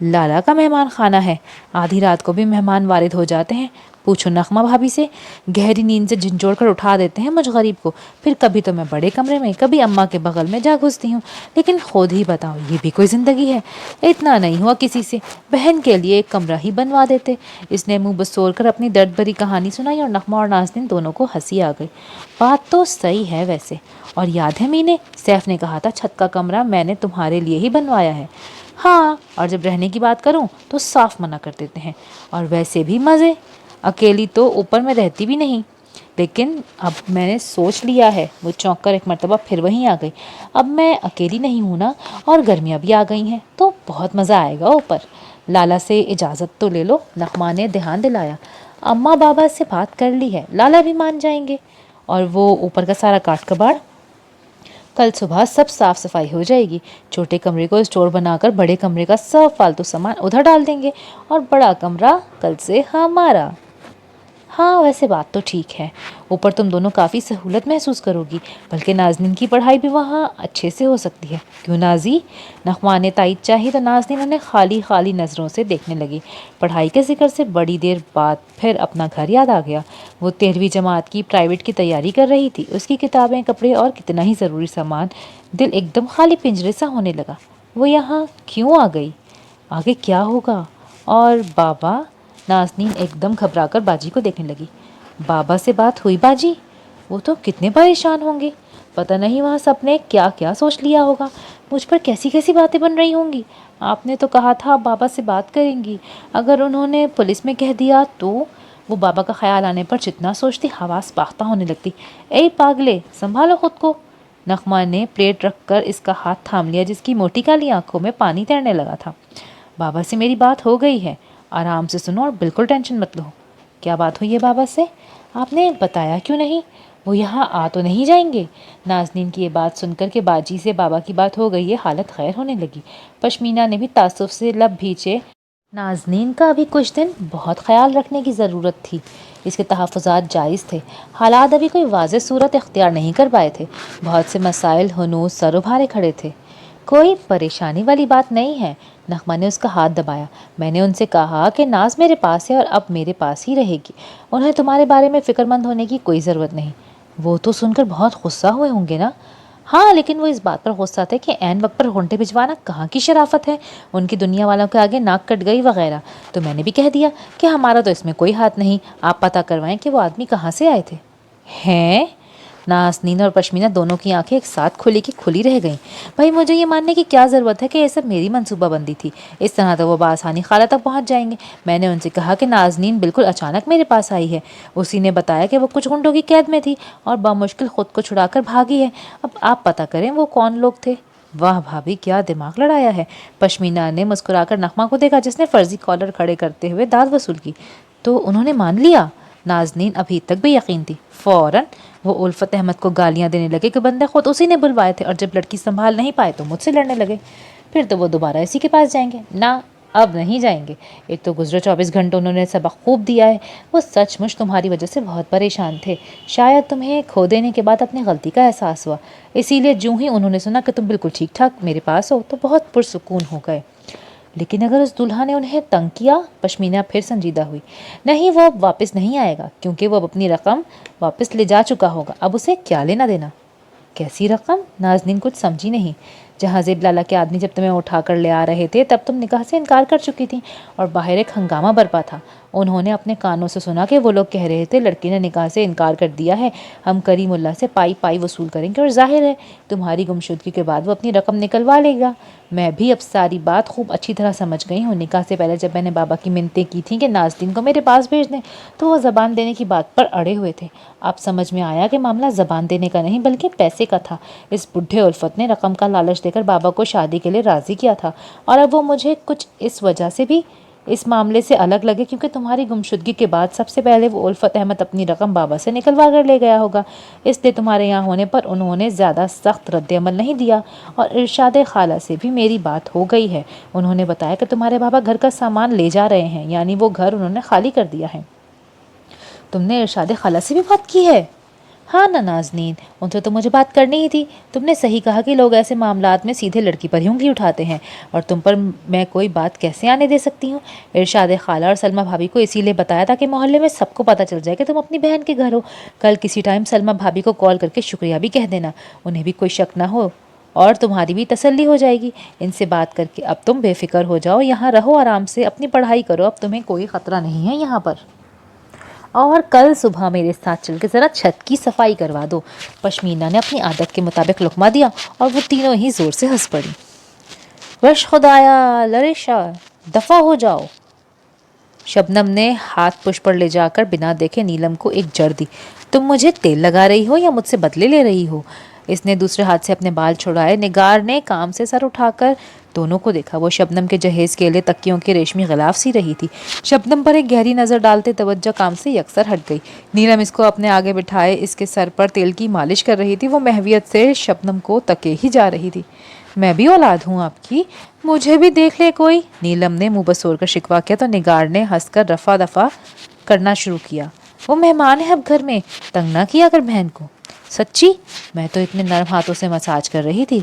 लाला का मेहमान खाना है। आधी रात को भी मेहमान वारिद हो जाते हैं। पूछो नगमा भाभी से, गहरी नींद से झिंझोड़ कर उठा देते हैं मुझ गरीब को। फिर कभी तो मैं बड़े कमरे में, कभी अम्मा के बगल में जा घुसती हूँ। लेकिन खुद ही बताओ, ये भी कोई ज़िंदगी है? इतना नहीं हुआ किसी से, बहन के लिए एक कमरा ही बनवा देते। इसने मुँह बसोर कर अपनी दर्द भरी कहानी सुनाई और नगमा और नाज़नीन दोनों को हंसी आ गई। बात तो सही है वैसे। और याद है मीने, सैफ ने कहा था छत का कमरा मैंने तुम्हारे लिए ही बनवाया है। हाँ, और जब रहने की बात करूं तो साफ मना कर देते हैं। और वैसे भी मज़े, अकेली तो ऊपर में रहती भी नहीं। लेकिन अब मैंने सोच लिया है। वो चौंक कर एक मर्तबा फिर वहीं आ गई। अब मैं अकेली नहीं हूँ ना, और गर्मियाँ भी आ गई हैं, तो बहुत मज़ा आएगा ऊपर। लाला से इजाज़त तो ले लो, नगमा ने ध्यान दिलाया। अम्मा बाबा से बात कर ली है, लाला भी मान जाएंगे। और वो ऊपर का सारा काट कबाड़ कल सुबह सब साफ सफाई हो जाएगी। छोटे कमरे को स्टोर बनाकर बड़े कमरे का सब फालतू सामान उधर डाल देंगे, और बड़ा कमरा कल से हमारा। हाँ, वैसे बात तो ठीक है। ऊपर तुम दोनों काफ़ी सहूलत महसूस करोगी, बल्कि नाज़नीन की पढ़ाई भी वहाँ अच्छे से हो सकती है। क्यों नाजी? नगमा ने तायद चाही तो नाज़नीन उन्हें खाली खाली नज़रों से देखने लगी। पढ़ाई के जिक्र से बड़ी देर बाद फिर अपना घर याद आ गया। वो 13वीं जमात की प्राइवेट की तैयारी कर रही थी। उसकी किताबें, कपड़े और कितना ही ज़रूरी सामान। दिल एकदम खाली पिंजरे सा होने लगा। वो यहाँ क्यों आ गई? आगे क्या होगा? और बाबा? नाज़नीन एकदम घबराकर बाजी को देखने लगी। बाबा से बात हुई बाजी? वो तो कितने परेशान होंगे। पता नहीं वहाँ सबने क्या क्या सोच लिया होगा। मुझ पर कैसी कैसी बातें बन रही होंगी। आपने तो कहा था बाबा से बात करेंगी। अगर उन्होंने पुलिस में कह दिया तो? वो बाबा का ख्याल आने पर जितना सोचती हवास बाख्ता होने लगती। ए पागले, संभालो खुद को। नगमा ने प्लेट रखकर इसका हाथ थाम लिया, जिसकी मोटी काली आंखों में पानी तैरने लगा था। बाबा से मेरी बात हो गई है, आराम से सुनो और बिल्कुल टेंशन मत लो। क्या बात हुई है बाबा से? आपने बताया क्यों नहीं? वो यहाँ आ तो नहीं जाएंगे? नाज़नीन की ये बात सुनकर के बाजी से बाबा की बात हो गई है, हालत खैर होने लगी। पश्मीना ने भी तासुफ से लब भींचे। नाज़नीन का अभी कुछ दिन बहुत ख्याल रखने की ज़रूरत थी। इसके तहफ़्फ़ुज़ात जायज़ थे। हालात अभी कोई वाज़ेह सूरत इख्तियार नहीं कर पाए थे। बहुत से मसाइल हनूज़ सर उभारे खड़े थे। कोई परेशानी वाली बात नहीं है। नगमा ने उसका हाथ दबाया। मैंने उनसे कहा कि नाज मेरे पास है और अब मेरे पास ही रहेगी। उन्हें तुम्हारे बारे में फ़िक्रमंद होने की कोई ज़रूरत नहीं। वो तो सुनकर बहुत गुस्सा हुए होंगे ना? हाँ, लेकिन वो इस बात पर गुस्सा थे कि ऐन वक्त पर घंटे भिजवाना कहाँ की शराफत है। उनकी दुनिया वालों के आगे नाक कट गई वगैरह। तो मैंने भी कह दिया कि हमारा तो इसमें कोई हाथ नहीं, आप पता करवाएं कि वो आदमी कहाँ से आए थे। हैं? नाज़नीन और पश्मीना दोनों की आंखें एक साथ खुली की खुली रह गईं। भाई, मुझे ये मानने की क्या ज़रूरत है कि ये सब मेरी मनसूबाबंदी थी? इस तरह तो वो बासानी खाला तक पहुंच जाएंगे। मैंने उनसे कहा कि नाज़नीन बिल्कुल अचानक मेरे पास आई है। उसी ने बताया कि वो कुछ गुंडों की कैद में थी और बामुश्किल खुद को छुड़ाकर भागी है। अब आप पता करें वो कौन लोग थे। वाह भाभी, क्या दिमाग लड़ाया है। पश्मीना ने मुस्कुराकर नगमा को देखा, जिसने फर्जी कॉलर खड़े करते हुए दाद वसूल की। तो उन्होंने मान लिया? नाज़नीन अभी तक भी यकीन थी। फ़ौरन वो उल्फत अहमद को गालियां देने लगे कि बंदे खुद उसी ने बुलवाए थे, और जब लड़की संभाल नहीं पाए तो मुझसे लड़ने लगे। फिर तो वो दोबारा इसी के पास जाएंगे ना। اب نہیں جائیں گے۔ ایک تو گزرے 24 گھنٹے انہوں نے سبق خوب دیا ہے، وہ سچ مچ تمہاری وجہ سے بہت پریشان تھے، شاید تمہیں کھو دینے کے بعد اپنی غلطی کا احساس ہوا، اسی لیے جو ہی انہوں نے سنا کہ تم بالکل ٹھیک ٹھاک میرے پاس ہو تو بہت پرسکون ہو گئے۔ لیکن اگر اس دلہا نے انہیں تنگ کیا؟ پشمینہ پھر سنجیدہ ہوئی۔ نہیں، وہ اب واپس نہیں آئے گا، کیونکہ وہ اب اپنی رقم واپس لے جا چکا ہوگا، اب اسے کیا لینا دینا۔ کیسی رقم؟ نازنین کچھ سمجھی نہیں۔ جہاں زیب لالا کے آدمی جب تمہیں اٹھا کر لے آ رہے تھے تب تم نکاح سے انکار کر چکی تھی اور باہر ایک ہنگامہ برپا تھا۔ انہوں نے اپنے کانوں سے سنا کہ وہ لوگ کہہ رہے تھے لڑکی نے نکاح سے انکار کر دیا ہے، ہم کریم اللہ سے پائی پائی وصول کریں گے، اور ظاہر ہے تمہاری گمشدگی کے بعد وہ اپنی رقم نکلوا لے گا۔ میں بھی اب ساری بات خوب اچھی طرح سمجھ گئی ہوں۔ نکاح سے پہلے جب میں نے بابا کی منتیں کی تھیں کہ نازنین کو میرے پاس بھیج دیں تو وہ زبان دینے کی بات پر اڑے ہوئے تھے۔ اب سمجھ میں آیا کہ معاملہ زبان دینے کا نہیں بلکہ پیسے کا تھا۔ اس بڈھے الفت نے رقم کا لالچ دے کر بابا کو شادی کے لیے راضی کیا تھا، اور اب وہ مجھے کچھ اس وجہ سے بھی اس معاملے سے الگ لگے کیونکہ تمہاری گمشدگی کے بعد سب سے پہلے وہ الفت احمد اپنی رقم بابا سے نکلوا کر لے گیا ہوگا، اس لیے تمہارے یہاں ہونے پر انہوں نے زیادہ سخت رد عمل نہیں دیا۔ اور ارشاد خالہ سے بھی میری بات ہو گئی ہے، انہوں نے بتایا کہ تمہارے بابا گھر کا سامان لے جا رہے ہیں، یعنی وہ گھر انہوں نے خالی کر دیا ہے۔ تم نے ارشاد خالہ سے بھی بات کی ہے؟ ہاں نا نازنین، ان سے تو مجھے بات کرنی ہی تھی۔ تم نے صحیح کہا کہ لوگ ایسے معاملات میں سیدھے لڑکی پر ہی انگلی اٹھاتے ہیں، اور تم پر میں کوئی بات کیسے آنے دے سکتی ہوں؟ ارشاد خالہ اور سلمہ بھابھی کو اسی لیے بتایا تھا کہ محلے میں سب کو پتہ چل جائے کہ تم اپنی بہن کے گھر ہو۔ کل کسی ٹائم سلمہ بھابھی کو کال کر کے شکریہ بھی کہہ دینا، انہیں بھی کوئی شک نہ ہو اور تمہاری بھی تسلی ہو جائے گی۔ ان سے بات کر کے اب تم بے فکر ہو جاؤ، یہاں رہو آرام سے، اپنی پڑھائی کرو، اب تمہیں کوئی خطرہ نہیں ہے یہاں پر۔ اور کل صبح میرے ساتھ چل کے ذرا چھت کی صفائی کروا دو۔ پشمینہ نے اپنی عادت کے مطابق لقمہ دیا اور وہ تینوں ہی زور سے ہنس پڑی۔ وش خدایا، لریشا، دفع ہو جاؤ۔ شبنم نے ہاتھ پش پر لے جا کر بنا دیکھے نیلم کو ایک جڑ دی۔ تم مجھے تیل لگا رہی ہو یا مجھ سے بدلے لے رہی ہو؟ اس نے دوسرے ہاتھ سے اپنے بال چھڑائے۔ نگار نے کام سے سر اٹھا کر دونوں کو دیکھا۔ وہ شبنم کے جہیز کے لیے تکیوں کے ریشمی غلاف سی رہی تھی۔ شبنم پر ایک گہری نظر ڈالتے توجہ کام سے یکسر ہٹ گئی۔ نیلم اس کو اپنے آگے بٹھائے اس کے سر پر تیل کی مالش کر رہی تھی۔ وہ محویت سے شبنم کو تکے ہی جا رہی تھی۔ میں بھی اولاد ہوں آپ کی، مجھے بھی دیکھ لے کوئی۔ نیلم نے منہ بسور کر شکوہ کیا تو نگار نے ہنس کر رفع دفع کرنا شروع کیا۔ وہ مہمان ہے اب گھر میں، تنگ نہ کیا کر بہن کو۔ سچی؟ میں تو اتنے نرم ہاتھوں سے مساج کر رہی تھی۔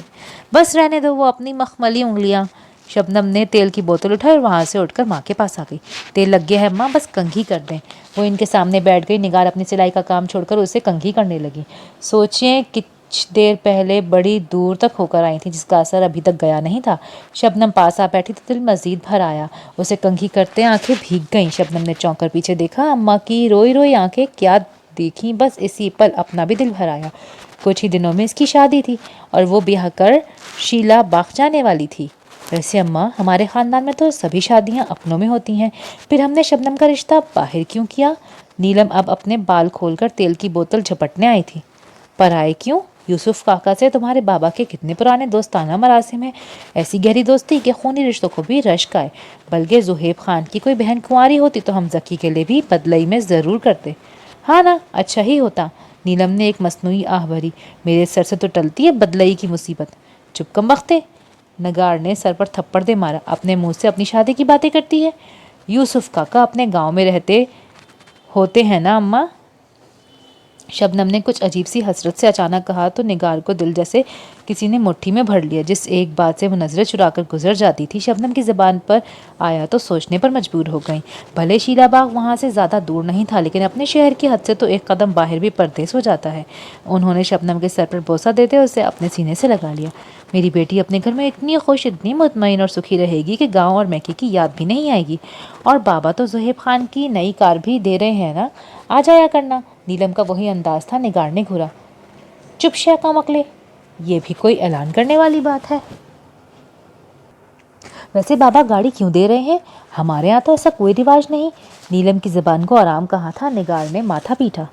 بس رہنے دو وہ اپنی مخملی انگلیاں۔ شبنم نے تیل کی بوتل اٹھائی اور وہاں سے اٹھ کر ماں کے پاس آ گئی۔ تیل لگ گیا ہے ماں، بس کنگھی کر دیں۔ وہ ان کے سامنے بیٹھ گئی۔ نگار اپنی سلائی کا کام چھوڑ کر اسے کنگھی کرنے لگی۔ سوچیں کچھ دیر پہلے بڑی دور تک ہو کر آئی تھی جس کا اثر ابھی تک گیا نہیں تھا۔ شبنم پاس آ بیٹھی تو دل مزید بھر آیا۔ اسے کنگھی کرتے آنکھیں بھیگ گئیں۔ شبنم نے چونک کر پیچھے دیکھا، اماں کی روئی روئی آنکھیں کیا دیکھیں، بس اسی پل اپنا بھی دل بھر آیا۔ کچھ ہی دنوں میں اس کی شادی تھی اور وہ بیاہ کر شیلا باغ جانے والی تھی۔ ویسے اماں، ہمارے خاندان میں تو سبھی شادیاں اپنوں میں ہوتی ہیں، پھر ہم نے شبنم کا رشتہ باہر کیوں کیا؟ نیلم اب اپنے بال کھول کر تیل کی بوتل جھپٹنے آئی تھی۔ پر آئے کیوں؟ یوسف کاکا سے تمہارے بابا کے کتنے پرانے دوستانہ مراسم ہیں، ایسی گہری دوستی کہ خونی رشتوں کو بھی رشک آئے۔ بلکہ زہیب خان کی کوئی بہن کنواری ہوتی تو ہم ذکی کے لیے بھی بدلئی میں ضرور کرتے۔ ہاں نا، اچھا ہی ہوتا۔ نیلم نے ایک مصنوعی آہ بھری۔ میرے سر سے تو ٹلتی ہے بدلئی کی مصیبت۔ چپ کم بختے، نگار نے سر پر تھپڑ دے مارا۔ اپنے منہ سے اپنی شادی کی باتیں کرتی ہے۔ یوسف کاکا اپنے گاؤں میں رہتے ہوتے ہیں نا اماں؟ شبنم نے کچھ عجیب سی حسرت سے اچانک کہا تو نگار کو دل جیسے کسی نے مٹھی میں بھر لیا۔ جس ایک بات سے وہ نظریں چرا کر گزر جاتی تھی شبنم کی زبان پر آیا تو سوچنے پر مجبور ہو گئیں۔ بھلے شیلا باغ وہاں سے زیادہ دور نہیں تھا لیکن اپنے شہر کی حد سے تو ایک قدم باہر بھی پردیس ہو جاتا ہے۔ انہوں نے شبنم کے سر پر بوسہ دیتے اسے اپنے سینے سے لگا لیا۔ میری بیٹی اپنے گھر میں اتنی خوش، اتنی مطمئن اور سکھی رہے گی کہ گاؤں اور میکے کی یاد بھی نہیں آئے گی۔ اور بابا تو زہیب خان کی نئی کار بھی دے رہے ہیں نا، آ جایا کرنا۔ نیلم کا وہی انداز تھا۔ نگار نے گھورا۔ چپ شے کم عقلے، یہ بھی کوئی اعلان کرنے والی بات ہے؟ ویسے بابا گاڑی کیوں دے رہے ہیں؟ ہمارے یہاں تو ایسا کوئی رواج نہیں۔ نیلم کی زبان کو آرام کہا تھا۔ نگار نے ماتھا پیٹا۔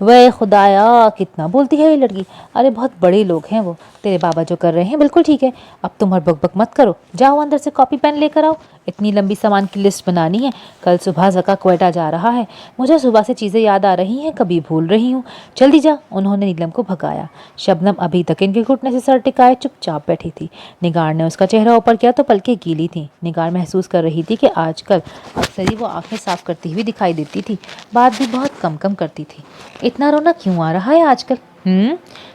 वह खुदाया कितना बोलती है ये लड़की, अरे बहुत बड़े लोग हैं वो, तेरे बाबा जो कर रहे हैं बिल्कुल ठीक है, अब तुम और बक बक मत करो, जाओ अंदर से कॉपी पेन लेकर आओ, इतनी लंबी सामान की लिस्ट बनानी है, कल सुबह ज़का क्वेटा जा रहा है, मुझे सुबह से चीज़ें याद आ रही हैं, कभी भूल रही हूँ, जल्दी जा। उन्होंने नीलम को भगाया। शबनम अभी तक इनके घुटने से सर टिकाए चुपचाप बैठी थी। निगार ने उसका चेहरा ऊपर किया तो पलकें गीली थीं। निगार महसूस कर रही थी कि आजकल अक्सर ही वो आंखें साफ करती हुई दिखाई देती थी, बात भी बहुत कम कम करती थी। इतना रोना क्यों आ रहा है आजकल?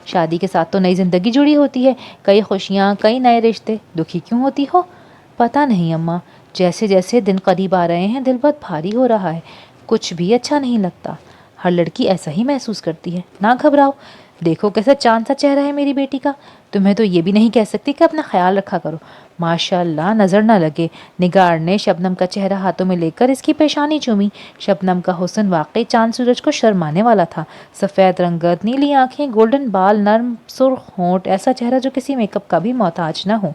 शादी के साथ तो नई जिंदगी जुड़ी होती है, कई खुशियाँ, कई नए रिश्ते, दुखी क्यों होती हो? पता नहीं अम्मा, जैसे जैसे दिन करीब आ रहे हैं दिल बहुत भारी हो रहा है, कुछ भी अच्छा नहीं लगता। हर लड़की ऐसा ही महसूस करती है, ना घबराओ, देखो कैसा चांद सा चेहरा है मेरी बेटी का, तुम्हें तो ये भी नहीं कह सकती कि अपना ख्याल रखा करो, माशाल्लाह नज़र ना लगे। निगार ने शबनम का चेहरा हाथों में लेकर इसकी पेशानी चूमी। शबनम का हुस्न वाकई चांद सूरज को शर्माने वाला था। सफ़ेद रंगत, नीली आंखें, गोल्डन बाल, नर्म सुर्ख होंठ, ऐसा चेहरा जो किसी मेकअप का भी मोहताज न हो।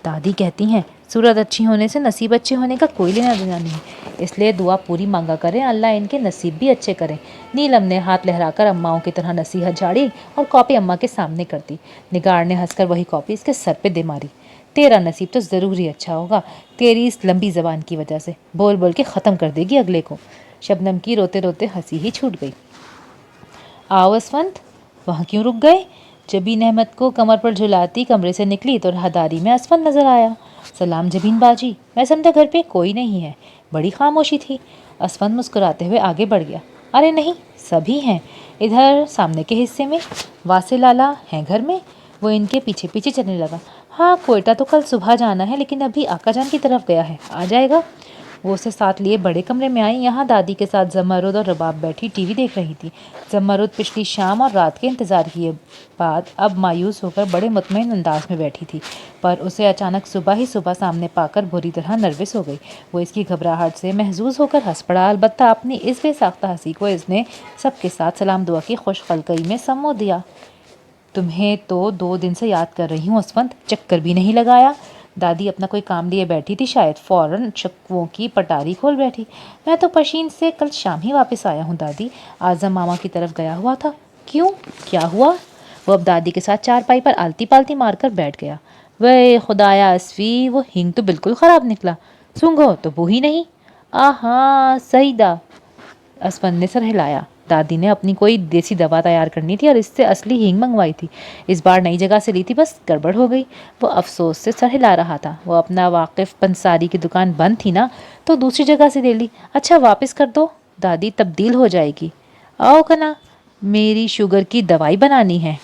दादी कहती हैं सूरत अच्छी होने से नसीब अच्छे होने का कोई लेना देना नहीं, इसलिए दुआ पूरी मांगा करें, अल्लाह इनके नसीब भी अच्छे करें। नीलम ने हाथ लहराकर अम्माओं की तरह नसीहत झाड़ी और कॉपी अम्मा के सामने कर दी। निगार ने हंसकर वही कॉपी इसके सर पे दे मारी। तेरा नसीब तो ज़रूर ही अच्छा होगा, तेरी इस लंबी ज़बान की वजह से, बोल बोल के ख़त्म कर देगी अगले को। शबनम की रोते रोते हंसी ही छूट गई। आओ असवंत, वहाँ क्यों रुक गए? जबीन अहमद को कमर पर झुलाती कमरे से निकली तो राहदारी में असवंत नजर आया। सलाम जबीन बाजी, मैं समझा घर पे कोई नहीं है। बड़ी खामोशी थी। असवंत मुस्कुराते हुए आगे बढ़ गया। अरे नहीं, सभी हैं इधर सामने के हिस्से में। वासे लाला हैं घर में? वो इनके पीछे पीछे चलने लगा। हाँ, क्वेटा तो कल सुबह जाना है, लेकिन अभी आका जान की तरफ गया है, आ जाएगा। वो उसे साथ लिए बड़े कमरे में आई। यहाँ दादी के साथ जमरुद और रबाब बैठी टीवी देख रही थी। जमरुद पिछली शाम और रात के इंतज़ार किए बाद अब मायूस होकर बड़े मुतमईन अंदाज में बैठी थी, पर उसे अचानक सुबह ही सुबह सामने पाकर बुरी तरह नर्वस हो गई। वो इसकी घबराहट से महजूज होकर हंस पड़ा। अलबत्ता अपनी इस बेसाख्ता हंसी को इसने सबके साथ सलाम दुआ की खुशखलकई में समो दिया। तुम्हें तो 2 दिन से याद कर रही हूँ असवंत, चक्कर भी नहीं लगाया। दादी अपना कोई काम लिए बैठी थी, शायद फौरन शक्वों की पटारी खोल बैठी। मैं तो पशीन से कल शाम ही वापस आया हूँ दादी, आज़म मामा की तरफ गया हुआ था। क्यों, क्या हुआ? वो अब दादी के साथ चारपाई पर आलती पालती मारकर बैठ गया। वह खुदाया अस्वी, वो हिंग तो बिल्कुल ख़राब निकला, सूंघो तो वो ही नहीं। आहा सईदा, असफन ने सर हिलाया। दादी ने अपनी कोई देसी दवा तैयार करनी थी और इससे असली हींग मंगवाई थी। इस बार नई जगह से ली थी, बस गड़बड़ हो गई। वो अफसोस से सर हिला रहा था। वो अपना वाकिफ पंसारी की दुकान बंद थी ना, तो दूसरी जगह से ले ली। अच्छा वापस कर दो, दादी तब्दील हो जाएगी। आओ कना, मेरी शुगर की दवाई बनानी है।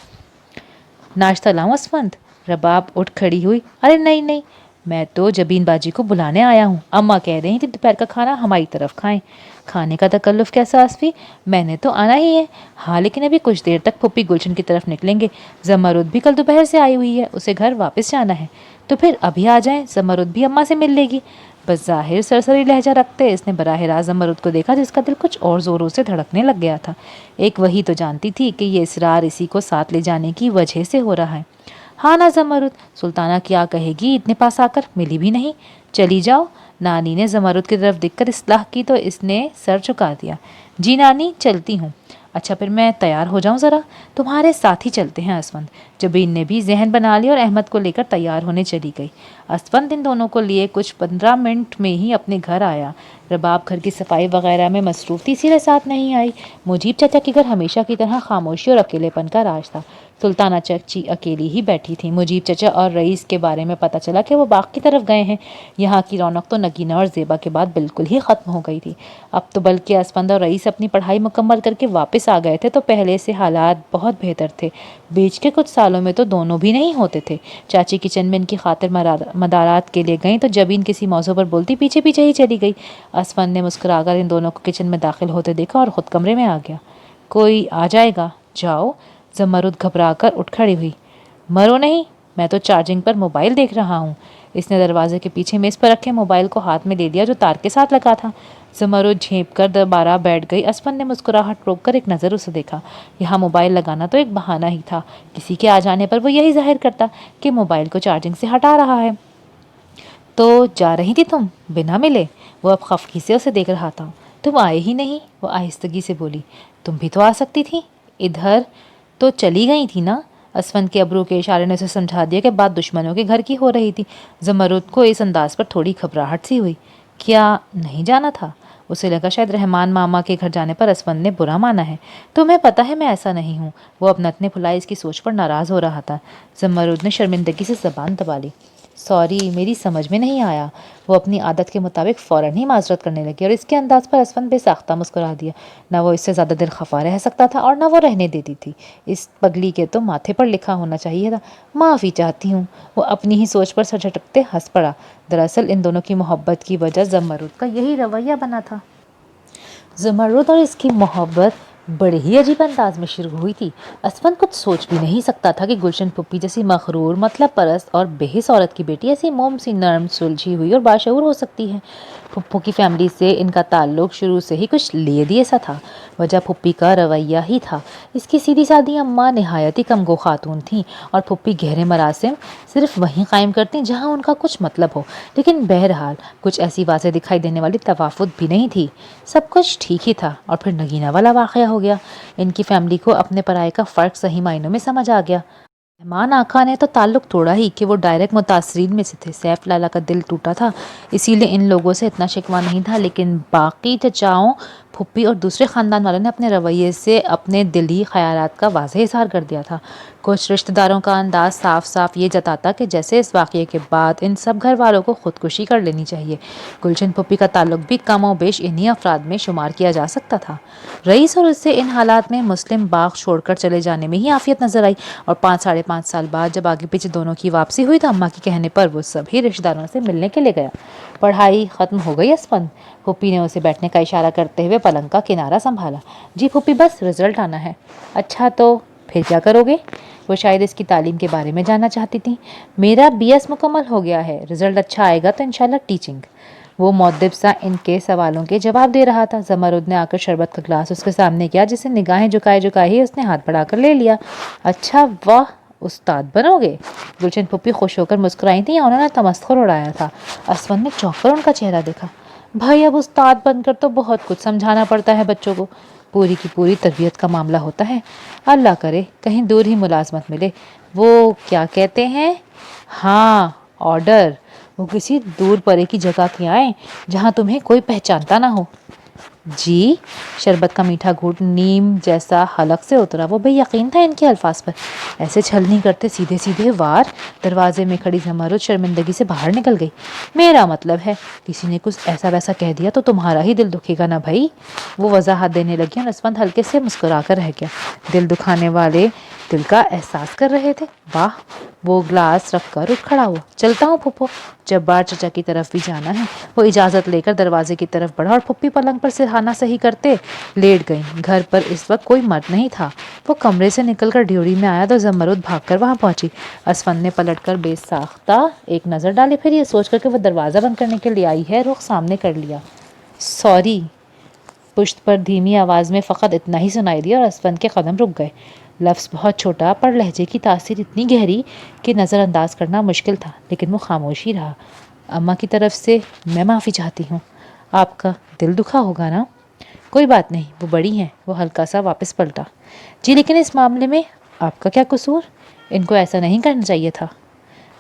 नाश्ता लाऊं असफंत? रबाब उठ खड़ी हुई। अरे नहीं नहीं, मैं तो जबीन बाजी को बुलाने आया हूँ। अम्मा कह रही थी दोपहर का खाना हमारी तरफ खाएं। खाने का तकल्लुफ़ कैसा आसफी, मैंने तो आना ही है। हाँ लेकिन अभी कुछ देर तक फुप्पी गुलशन की तरफ निकलेंगे। जमरुद भी कल दोपहर से आई हुई है, उसे घर वापस जाना है, तो फिर अभी आ जाएं, जमरुद भी अम्मा से मिल लेगी। बस ज़ाहिर सरसरी लहजा रखते इसने बराह रास्त जमरुद को देखा, जिसका दिल कुछ और ज़ोरों से धड़कने लग गया था। एक वही तो जानती थी कि ये इसरार इसी को साथ ले जाने की वजह से हो रहा है। हाँ ना जमरुद, सुल्ताना क्या कहेगी इतने पास आकर, मिली भी नहीं। चली जाओ। नानी ने जमरुद की तरफ देखकर इस्लाह की तो इसने सर झुका दिया। जी नानी, चलती हूँ। अच्छा फिर मैं तैयार हो जाऊँ ज़रा? तुम्हारे साथ ही चलते हैं असवंत। जबीन ने भी जहन बना लिया और अहमद को लेकर तैयार होने चली गई। असवंत इन दोनों को लिए कुछ 15 मिनट में ही अपने घर आया। रबाब घर की सफाई वगैरह में मसरूफ़ थी, इसीलिए साथ नहीं आई। मुजीब चाचा के घर हमेशा की तरह खामोशी और अकेलेपन का राज था। सुल्ताना चाची अकेली ही बैठी थी। मुजीब चाचा और रईस के बारे में पता चला कि वो बाग की तरफ गए हैं। यहाँ की रौनक तो नगीना और ज़ेबा के बाद बिल्कुल ही ख़त्म हो गई थी। अब तो बल्कि असफंद और रईस अपनी पढ़ाई मुकम्मल करके वापस आ गए थे, तो पहले से हालात बहुत बेहतर थे। बीच के कुछ सालों में तो दोनों भी नहीं होते थे। चाची किचन में इनकी खातिर मदारात के लिए गई तो जबीन किसी मौजू पर बोलती पीछे पीछे ही चली गई। असफंद ने मुस्कुराकर इन दोनों को किचन में दाखिल होते देखा और ख़ुद कमरे में आ गया। कोई आ जाएगा, जाओ। जमरुद घबराकर उठ खड़ी हुई। मरो नहीं, मैं तो चार्जिंग पर मोबाइल देख रहा हूँ। इसने दरवाजे के पीछे मेज़ पर रखे मोबाइल को हाथ में ले लिया जो तार के साथ लगा था। जमरुद झेंप कर दोबारा बैठ गई। असफन ने मुस्कुराहट रोक कर एक नज़र उसे देखा। यहाँ मोबाइल लगाना तो एक बहाना ही था। किसी के आ जाने पर वो यही जाहिर करता कि मोबाइल को चार्जिंग से हटा रहा है। तो जा रही थी तुम बिना मिले? वो अब खफकी से उसे देख रहा था। तुम आए ही नहीं, वो आहिस्तगी से बोली। तुम भी तो आ सकती थी, इधर तो चली गई थी ना। असफन के अब्रू के इशारे ने उसे समझा दिया कि बात दुश्मनों के घर की हो रही थी। ज़मरुद को इस अंदाज पर थोड़ी घबराहट सी हुई। क्या नहीं जाना था? उसे लगा शायद रहमान मामा के घर जाने पर असफन ने बुरा माना है। तुम्हें पता है मैं ऐसा नहीं हूँ। वो अब नतने फुलाए इसकी सोच पर नाराज़ हो रहा था। ज़मरुद ने शर्मिंदगी से ज़बान दबा ली। सॉरी, मेरी समझ में नहीं आया। वो अपनी आदत के मुताबिक फ़ौरन ही माजरत करने लगी और इसके अंदाज पर असफन बेसाख्ता मुस्कुरा दिया। ना वो इससे ज़्यादा दिल खफा रह सकता था और ना वो रहने देती थी। इस पगली के तो माथे पर लिखा होना चाहिए था, माफ़ी चाहती हूँ। वो अपनी ही सोच पर सर झटकते हंस पड़ा। दरअसल इन दोनों की मोहब्बत की वजह ज़मरुद का यही रवैया बना था। ज़मरुद और इसकी मोहब्बत बड़े ही अजीब अंदाज में शुरू हुई थी। असफन कुछ सोच भी नहीं सकता था कि गुलशन पुप्पी जैसी मखरूर, मतलब परस्त और बेहिस औरत की बेटी ऐसी मोम सी नर्म, सुलझी हुई और बाशऊर हो सकती है। पुप्पू की फैमिली से इनका ताल्लुक शुरू से ही कुछ लिए दिए सा था। वजह पुप्पी का रवैया ही था। इसकी सीधी सादी अम्मा नहायत ही कमगो खातून थीं और पुप्पी गहरे मरासिम सिर्फ वहीं कायम करती जहाँ उनका कुछ मतलब हो। लेकिन बहरहाल कुछ ऐसी वाज़ेह दिखाई देने वाली तवाफुत भी नहीं थी। सब कुछ ठीक ही था और फिर नगीना वाला वाक़या हो गया। इनकी फैमिली को अपने पराये का फ़र्क सही मायनों में समझ आ गया। रहमान आका ने तो ताल्लुक तोड़ा ही कि वो डायरेक्ट मुतासरीन में से थे। सैफ लाला का दिल टूटा था, इसीलिए इन लोगों से इतना शिकवा नहीं था। लेकिन बाकी चचाओं, फुप्पी और दूसरे ख़ानदान वालों ने अपने रवैये से अपने दिली ख़यालात का वाज़ेह इज़हार कर दिया था। कुछ रिश्तेदारों का अंदाज साफ साफ ये जताता कि जैसे इस वाक़ये के बाद इन सब घर वालों को ख़ुदकुशी कर लेनी चाहिए। गुलशन पुप्पी का ताल्लुक भी कम और बेश इन्हीं अफराद में शुमार किया जा सकता था। रईस और उससे इन हालात में मुस्लिम बाग छोड़कर चले जाने में ही आफियत नजर आई और 5-5.5 साल बाद जब आगे पीछे दोनों की वापसी हुई तो अम्मा के कहने पर वो सभी रिश्तेदारों से मिलने के लिए गया। पढ़ाई ख़त्म हो गई असफन? फुप्पी ने उसे बैठने का इशारा करते हुए पलंग का किनारा संभाला। जी फुप्पी, बस रिजल्ट आना है। अच्छा, तो फिर क्या करोगे? वो शायद इसकी तालीम के बारे में जानना चाहती थी। मेरा BS मुकम्मल हो गया है, रिजल्ट अच्छा आएगा तो इंशाल्लाह टीचिंग। वो मुअद्दिब सा इनके सवालों के जवाब दे रहा था। ज़मरुद ने आकर शरबत का ग्लास उसके सामने किया, जिसे निगाहें झुकाए ही उसने हाथ बढ़ाकर ले लिया। अच्छा, वाह, उस्ताद बनोगे? गुलशन पुप्पी खुश होकर मुस्कुराई थी या उन्होंने तमस्खुर उड़ाया था? असफन ने चौंक कर उनका चेहरा देखा। भाई, अब उस्ताद बनकर तो बहुत कुछ समझाना पड़ता है बच्चों को। पूरी की पूरी तरबियत का मामला होता है। अल्लाह करे कहीं दूर ही मुलाजमत मिले। वो क्या कहते हैं, हाँ, ऑर्डर। वो किसी दूर परे की जगह के आए जहाँ तुम्हें कोई पहचानता ना हो। जी? शरबत का मीठा घूंट नीम जैसा हलक से उतरा। वो बेयकीन था इनके अल्फाज पर। ऐसे छल नहीं करते, सीधे सीधे वार। दरवाजे में खड़ी ज़मरुद शर्मिंदगी से बाहर निकल गई। मेरा मतलब है, किसी ने कुछ ऐसा वैसा कह दिया तो तुम्हारा ही दिल दुखेगा ना भाई। वो वजाहत देने लगी और असफंद हल्के से मुस्कुरा कर रह गया। दिल दुखाने वाले दिल का एहसास कर रहे थे। वाह। वो ग्लास रख कर उठ खड़ा हुआ। चलता हूँ फुप्पो, जब्बार चचा की तरफ भी जाना है। वो इजाज़त लेकर दरवाजे की तरफ बढ़ा और फुप्पी पलंग पर सिरहाना सही करते लेट गई। घर पर इस वक्त कोई मर्द नहीं था। वो कमरे से निकलकर ड्योरी में आया तो ज़मरुद भागकर वहाँ पहुंची। असफन ने पलटकर बेसाख्ता एक नज़र डाली, फिर ये सोचकर कि वो दरवाज़ा बंद करने के लिए आई है, रुख सामने कर लिया। सॉरी। पुश्त पर धीमी आवाज़ में फ़कत इतना ही सुनाई दिया और असफन के कदम रुक गए। लफ्ज़ बहुत छोटा पर लहजे की तासीर इतनी गहरी कि नज़रअंदाज करना मुश्किल था, लेकिन वो खामोश ही रहा। अम्मा की तरफ से मैं माफ़ी चाहती हूँ। आपका दिल दुखा होगा ना? कोई बात नहीं, वो बड़ी हैं। वो हल्का सा वापस पलटा। जी, लेकिन इस मामले में आपका क्या कसूर? इनको ऐसा नहीं करना चाहिए था।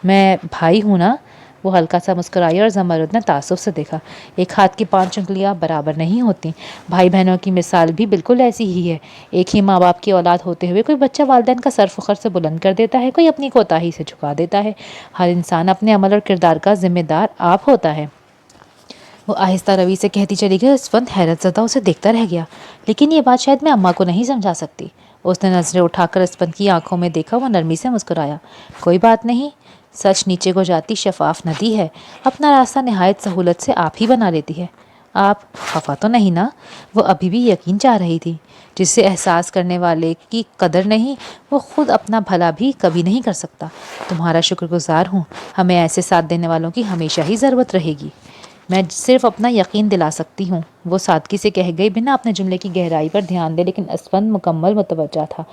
मैं भाई हूँ ना? वो हल्का सा मुस्कुराई और ज़मरुद ने तासुब से देखा। एक हाथ की 5 उंगलियां बराबर नहीं होती। भाई बहनों की मिसाल भी बिल्कुल ऐसी ही है। एक ही माँ बाप की औलाद होते हुए कोई बच्चा वालिदैन का सर फ़ख्र से बुलंद कर देता है, कोई अपनी कोताही से झुका देता है। हर इंसान अपने अमल और किरदार का जिम्मेदार आप होता है। वो आहिस्ता रवि से कहती चली गई। असफंद हैरत ज़दा उसे देखता रह गया। लेकिन ये बात शायद मैं अम्मा को नहीं समझा सकती। उसने नज़रें उठाकर असफंद की आंखों में देखा। वो नरमी से मुस्कुराया। कोई बात नहीं, सच नीचे को जाती शफाफ नदी है, अपना रास्ता नहायत सहूलत से आप ही बना लेती है। आप खफा तो नहीं ना? वो अभी भी यकीन चाह रही थी। जिससे एहसास करने वाले की कदर नहीं, वो खुद अपना भला भी कभी नहीं कर सकता। तुम्हारा शुक्रगुजार हूँ। हमें ऐसे साथ देने वालों की हमेशा ही ज़रूरत रहेगी। मैं सिर्फ अपना यकीन दिला सकती हूँ, वो सादगी से कह गई, बिना अपने जुमले की गहराई पर ध्यान दे। लेकिन असफंद मुकम्मल मुतवज्जा था।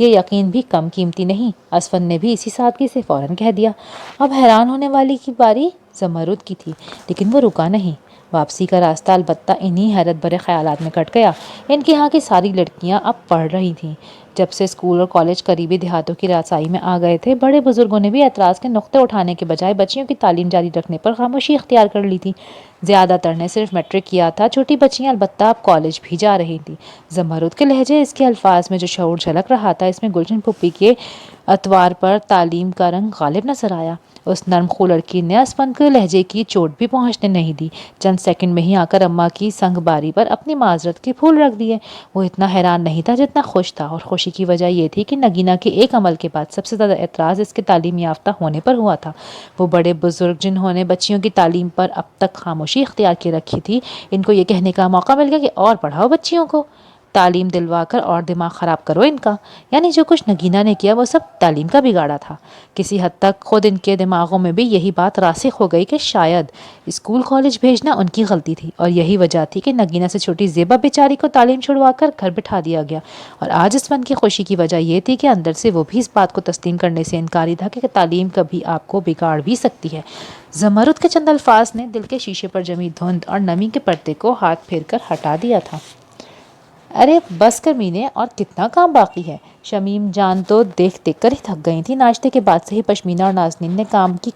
ये यकीन भी कम कीमती नहीं। असफंद ने भी इसी सादगी से फ़ौरन कह दिया। अब हैरान होने वाली की बारी ज़मरुद की थी, लेकिन वो रुका नहीं। واپسی کا راستہ البتہ انہی حیرت بھرے خیالات میں کٹ گیا۔ ان کے ہاں کی ساری لڑکیاں اب پڑھ رہی تھیں۔ جب سے اسکول اور کالج قریبی دیہاتوں کی رسائی میں آ گئے تھے، بڑے بزرگوں نے بھی اعتراض کے نقطے اٹھانے کے بجائے بچیوں کی تعلیم جاری رکھنے پر خاموشی اختیار کر لی تھی۔ زیادہ تر نے صرف میٹرک کیا تھا، چھوٹی بچیاں البتہ اب کالج بھی جا رہی تھیں۔ زمرد کے لہجے، اس کے الفاظ میں جو شعور جھلک رہا تھا، اس میں گلشن پھوپھی کے اتوار پر تعلیم کا رنگ غالب نظر آیا۔ اس نرم خو لڑکی نے اسپن کے لہجے کی چوٹ بھی پہنچنے نہیں دی، چند سیکنڈ میں ہی آ کر اماں کی سنگ باری پر اپنی معذرت کے پھول رکھ دیے۔ وہ اتنا حیران نہیں تھا جتنا خوش تھا، اور خوشی کی وجہ یہ تھی کہ نگینہ کے ایک عمل کے بعد سب سے زیادہ اعتراض اس کے تعلیم یافتہ ہونے پر ہوا تھا۔ وہ بڑے بزرگ جنہوں نے بچیوں کی تعلیم پر اب تک خاموشی اختیار کی رکھی تھی، ان کو یہ کہنے کا موقع مل گیا کہ اور پڑھاؤ بچیوں کو، تعلیم دلوا کر اور دماغ خراب کرو ان کا۔ یعنی جو کچھ نگینہ نے کیا وہ سب تعلیم کا بگاڑا تھا۔ کسی حد تک خود ان کے دماغوں میں بھی یہی بات راسخ ہو گئی کہ شاید اسکول کالج بھیجنا ان کی غلطی تھی، اور یہی وجہ تھی کہ نگینہ سے چھوٹی زیبا بیچاری کو تعلیم چھڑوا کر گھر بٹھا دیا گیا۔ اور آج اسپن کی خوشی کی وجہ یہ تھی کہ اندر سے وہ بھی اس بات کو تسلیم کرنے سے انکاری تھا کہ تعلیم کبھی آپ کو بگاڑ بھی سکتی ہے۔ زمرد کے چند الفاظ نے دل کے شیشے پر جمی دھند اور نمی کے پردے کو ہاتھ پھیر کر ہٹا دیا تھا۔ ارے بس کر مینے، اور کتنا کام باقی ہے؟ شمیم جان تو دیکھ دیکھ کر ہی تھک گئی تھی۔ ناشتے کے بعد سے ہی پشمینہ اور نازنین نے کام کی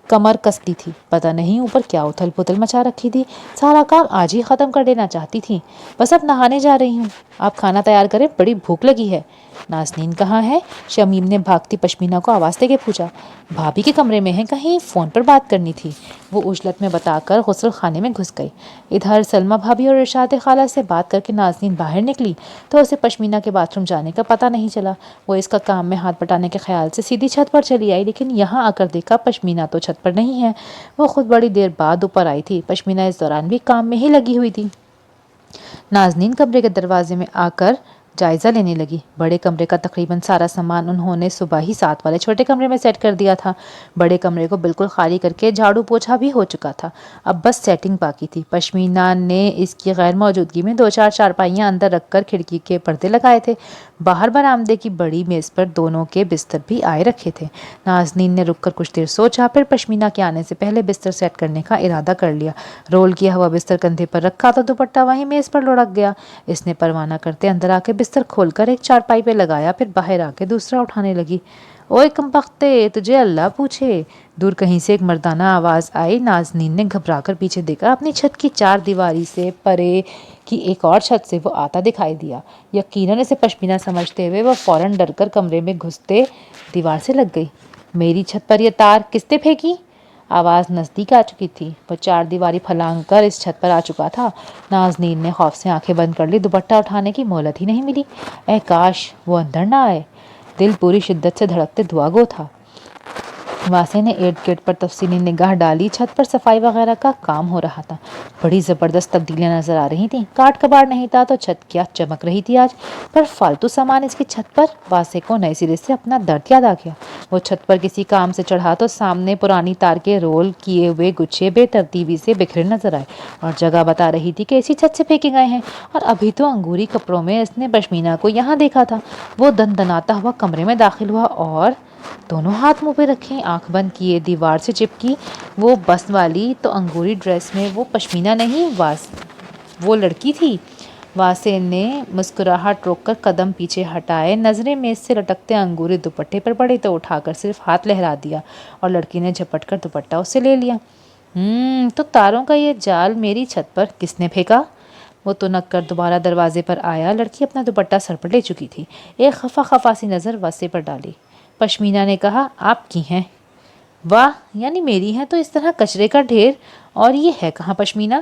کمر کس لی تھی۔ پتہ نہیں اوپر کیا اتھل پتھل مچا رکھی تھی، سارا کام آج ہی ختم کر لینا چاہتی تھی۔ بس اب نہانے جا رہی ہوں، آپ کھانا تیار کریں، بڑی بھوک لگی ہے۔ نازنین کہاں ہے؟ شمیم نے بھاگتی پشمینہ کو آواز دے کے پوچھا۔ بھابھی کے کمرے میں ہے، کہیں فون پر بات کرنی تھی، وہ عجلت میں بتا کر غسل خانے میں گھس گئی۔ ادھر سلمیٰ بھابھی اور ارشاد خالہ سے بات کر کے نازنین باہر نکلی تو اسے پشمینہ کے باتھ روم جانے کا پتہ نہیں چلا۔ وہ اس کا کام میں ہاتھ بٹانے کے خیال سے سیدھی چھت پر چلی آئی، لیکن یہاں آ کر دیکھا پشمینہ تو چھت پر نہیں ہے۔ وہ خود بڑی دیر بعد اوپر آئی تھی۔ پشمینہ اس دوران بھی کام میں ہی لگی ہوئی تھی۔ نازنین کمرے کے دروازے میں آ کر جائزہ لینے لگی۔ بڑے کمرے کا تقریباً سارا سامان انہوں نے صبح ہی ساتھ والے چھوٹے کمرے میں سیٹ کر دیا تھا۔ بڑے کمرے کو بالکل خالی کر کے جھاڑو پوچھا بھی ہو چکا تھا، اب بس سیٹنگ باقی تھی۔ پشمینہ نے اس کی غیر موجودگی میں 2-4 چارپائیاں اندر رکھ کر کھڑکی کے پردے لگائے تھے۔ باہر برآمدے کی بڑی میز پر دونوں کے بستر بھی آئے رکھے تھے۔ نازنین نے رک کر کچھ دیر سوچا، پھر پشمینہ کے آنے سے پہلے بستر سیٹ کرنے کا ارادہ کر لیا۔ رول کیا ہوا بستر کندھے پر رکھا تو دوپٹہ وہیں میز پر لڑک گیا۔ اس نے پروانہ کرتے اندر آ کے بستر کھول کر ایک چارپائی پہ لگایا، پھر باہر آ کے دوسرا اٹھانے لگی۔ اوئے کم بختے، تجھے اللہ پوچھے، دور کہیں سے ایک مردانہ آواز آئی۔ نازنین نے گھبرا کر پیچھے دیکھا، اپنی چھت کی چار دیواری سے پرے کی ایک اور چھت سے وہ آتا دکھائی دیا۔ یقیناً اسے پشمینہ سمجھتے ہوئے وہ فوراً ڈر کر کمرے میں گھستے دیوار سے لگ گئی۔ میری چھت پر یہ تار کس نے پھینکی؟ آواز نزدیک آ چکی تھی، وہ چار دیواری پھلانگ کر اس چھت پر آ چکا تھا۔ نازنین نے خوف سے آنکھیں بند کر لی، دوپٹہ اٹھانے کی مہلت ہی نہیں ملی۔ اے کاش وہ اندر نہ آئے، دل پوری شدت سے دھڑکتے دعا گو تھا۔ واسے نے ارد گرد پر تفصیلی نگاہ ڈالی، چھت پر صفائی وغیرہ کا کام ہو رہا تھا۔ بڑی زبردست تبدیلیاں نظر آ رہی تھیں، کاٹ کباڑ نہیں تھا تو چھت کیا چمک رہی تھی آج، پر فالتو سامان اس کی چھت پر۔ واسے کو نئے سرے سے اپنا درد یاد آ گیا۔ وہ چھت پر کسی کام سے چڑھا تو سامنے پرانی تار کے رول کیے ہوئے گچھے بے ترتیبی سے بکھرے نظر آئے، اور جگہ بتا رہی تھی کہ اسی چھت سے پھینکے گئے ہیں، اور ابھی تو انگوری کپڑوں میں اس نے پشمینہ کو یہاں دیکھا تھا۔ وہ دندناتا ہوا کمرے میں داخل ہوا اور دونوں ہاتھ منہ پہ رکھے، آنکھ بند کیے دیوار سے چپکی وہ بس والی تو انگوری ڈریس میں وہ پشمینہ نہیں، وہ لڑکی تھی۔ واسے نے مسکراہٹ روک کر قدم پیچھے ہٹائے، نظریں میز سے لٹکتے انگوری دوپٹے پر پڑی تو اٹھا کر صرف ہاتھ لہرا دیا، اور لڑکی نے جھپٹ کر دوپٹہ اس سے لے لیا۔ تو تاروں کا یہ جال میری چھت پر کس نے پھینکا؟ وہ تنک کر دوبارہ دروازے پر آیا۔ لڑکی اپنا دوپٹہ سر پر لے چکی تھی، ایک خفا سی نظر واسے پر ڈالی۔ پشمینہ نے کہا، آپ کی ہیں؟ واہ، یعنی میری ہیں تو اس طرح کچرے کا ڈھیر، اور یہ ہے کہاں پشمینہ؟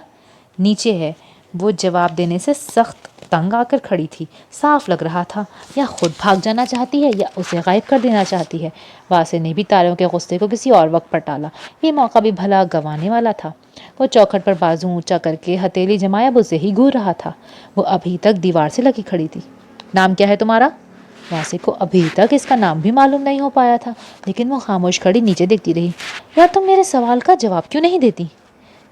نیچے ہے، وہ جواب دینے سے سخت تنگ آ کر کھڑی تھی۔ صاف لگ رہا تھا یا خود بھاگ جانا چاہتی ہے یا اسے غائب کر دینا چاہتی ہے۔ واسے نے بھی تاروں کے غصے کو کسی اور وقت پر ٹالا، یہ موقع بھی بھلا گنوانے والا تھا۔ وہ چوکھٹ پر بازو اونچا کر کے ہتھیلی جمائے اب اسے ہی گھور رہا تھا۔ وہ ابھی تک دیوار سے لگی کھڑی تھی۔ نام کیا ہے تمہارا؟ واسے کو ابھی تک اس کا نام بھی معلوم نہیں ہو پایا تھا، لیکن وہ خاموش کھڑی نیچے دیکھتی رہی۔ یا تم میرے سوال کا جواب کیوں نہیں دیتی؟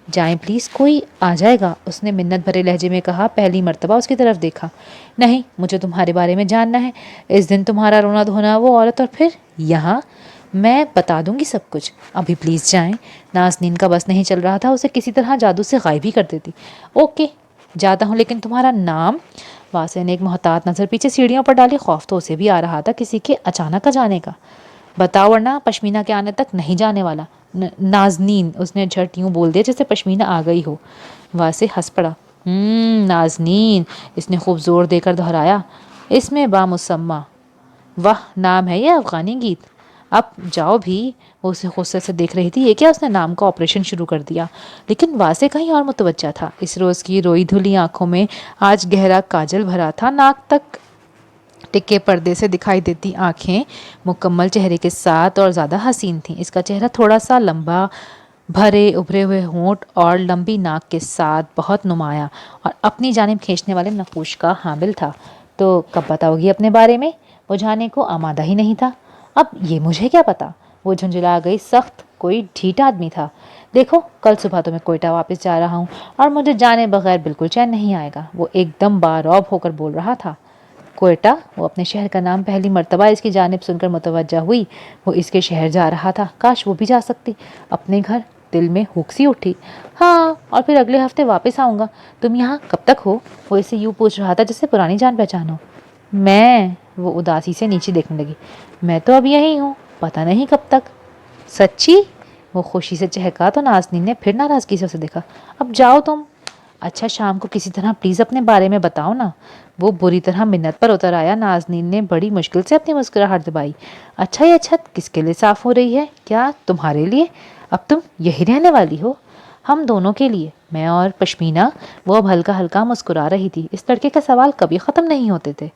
جائیں پلیز، کوئی آ جائے گا، اس نے منت بھرے لہجے میں کہا۔ پہلی مرتبہ اس کی طرف دیکھا۔ نہیں، مجھے تمہارے بارے میں جاننا ہے، اس دن تمہارا رونا دھونا، وہ عورت، اور پھر یہاں۔ میں بتا دوں گی سب کچھ، ابھی پلیز جائیں۔ نازنین کا بس نہیں چل رہا تھا، اسے کسی طرح جادو سے غائب ہی کر دیتی۔ اوکے جاتا ہوں، لیکن تمہارا نام؟ واسع نے ایک محتاط نظر پیچھے سیڑھیوں پر ڈالی، خوف تو اسے بھی آ رہا تھا کسی کے اچانک آ جانے کا۔ بتاؤ ورنہ پشمینہ کے آنے تک نہیں جانے والا۔ نازنین، اس نے جھٹ یوں بول دیا جیسے پشمینہ آ گئی ہو۔ واسع ہنس پڑا۔ نازنین، اس نے خوب زور دے کر دہرایا، اس میں بامسمہ۔ واہ نام ہے یہ افغانی گیت۔ اب جاؤ بھی۔ وہ اسے غصے سے دیکھ رہی تھی، یہ کیا اس نے نام کا آپریشن شروع کر دیا؟ لیکن واسع کہیں اور متوجہ تھا۔ اس روز کی روئی دھلی آنکھوں میں آج گہرا کاجل بھرا تھا، ناک تک ٹکے پردے سے دکھائی دیتی آنکھیں مکمل چہرے کے ساتھ اور زیادہ حسین تھیں۔ اس کا چہرہ تھوڑا سا لمبا، بھرے ابھرے ہوئے ہونٹ اور لمبی ناک کے ساتھ بہت نمایاں اور اپنی جانب کھینچنے والے نقوش کا حامل تھا۔ تو کب بتاؤ گی اپنے بارے میں؟ وہ جانے کو آمادہ ہی نہیں تھا۔ اب یہ مجھے کیا پتا؟ وہ جھنجھلا گئی۔ سخت کوئی ڈھیٹ آدمی تھا۔ دیکھو کل صبح تو میں کوئٹہ واپس جا رہا ہوں اور مجھے جانے بغیر بالکل چین نہیں آئے گا، وہ ایک دم بارعب ہو کر بول رہا تھا۔ کوئٹہ؟ وہ اپنے شہر کا نام پہلی مرتبہ اس کی جانب سن کر متوجہ ہوئی۔ وہ اس کے شہر جا رہا تھا، کاش وہ بھی جا سکتی اپنے گھر۔ دل میں ہوک سی اٹھی۔ ہاں، اور پھر اگلے ہفتے واپس آؤں گا۔ تم یہاں کب تک ہو؟ وہ اسے یوں پوچھ رہا تھا جیسے پرانی جان پہچان ہو۔ میں؟ وہ اداسی سے نیچے دیکھنے لگی۔ میں تو اب یہی ہوں، پتہ نہیں کب تک۔ سچی؟ وہ خوشی سے چہکا تو نازنین نے پھر ناراضگی سے اسے دیکھا۔ اب جاؤ تم۔ اچھا شام کو کسی طرح پلیز اپنے بارے میں بتاؤ نا۔ وہ بری طرح منت پر اتر آیا۔ نازنین نے بڑی مشکل سے اپنی مسکراہٹ دبائی۔ اچھا یہ چھت کس کے لیے صاف ہو رہی ہے؟ کیا تمہارے لیے؟ اب تم یہی رہنے والی ہو؟ ہم دونوں کے لیے، میں اور پشمینہ۔ وہ اب ہلکا ہلکا مسکرا رہی تھی۔ اس لڑکے کا سوال کبھی ختم نہیں ہوتے تھے۔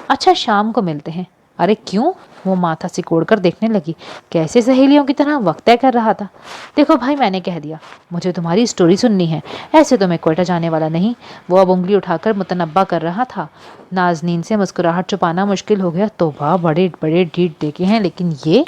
اچھا شام کو ملتے ہیں۔ ارے کیوں؟ وہ ماتھا سکوڑ کر دیکھنے لگی، کیسے سہیلیوں کی طرح وقت طے کر رہا تھا۔ دیکھو بھائی میں نے کہہ دیا، مجھے تمہاری سٹوری سننی ہے، ایسے تو میں کوئٹہ جانے والا نہیں۔ وہ اب انگلی اٹھا کر متنبہ کر رہا تھا۔ نازنین سے مسکراہٹ چھپانا مشکل ہو گیا۔ توبہ، بڑے بڑے ڈیٹ دیکھے ہیں لیکن یہ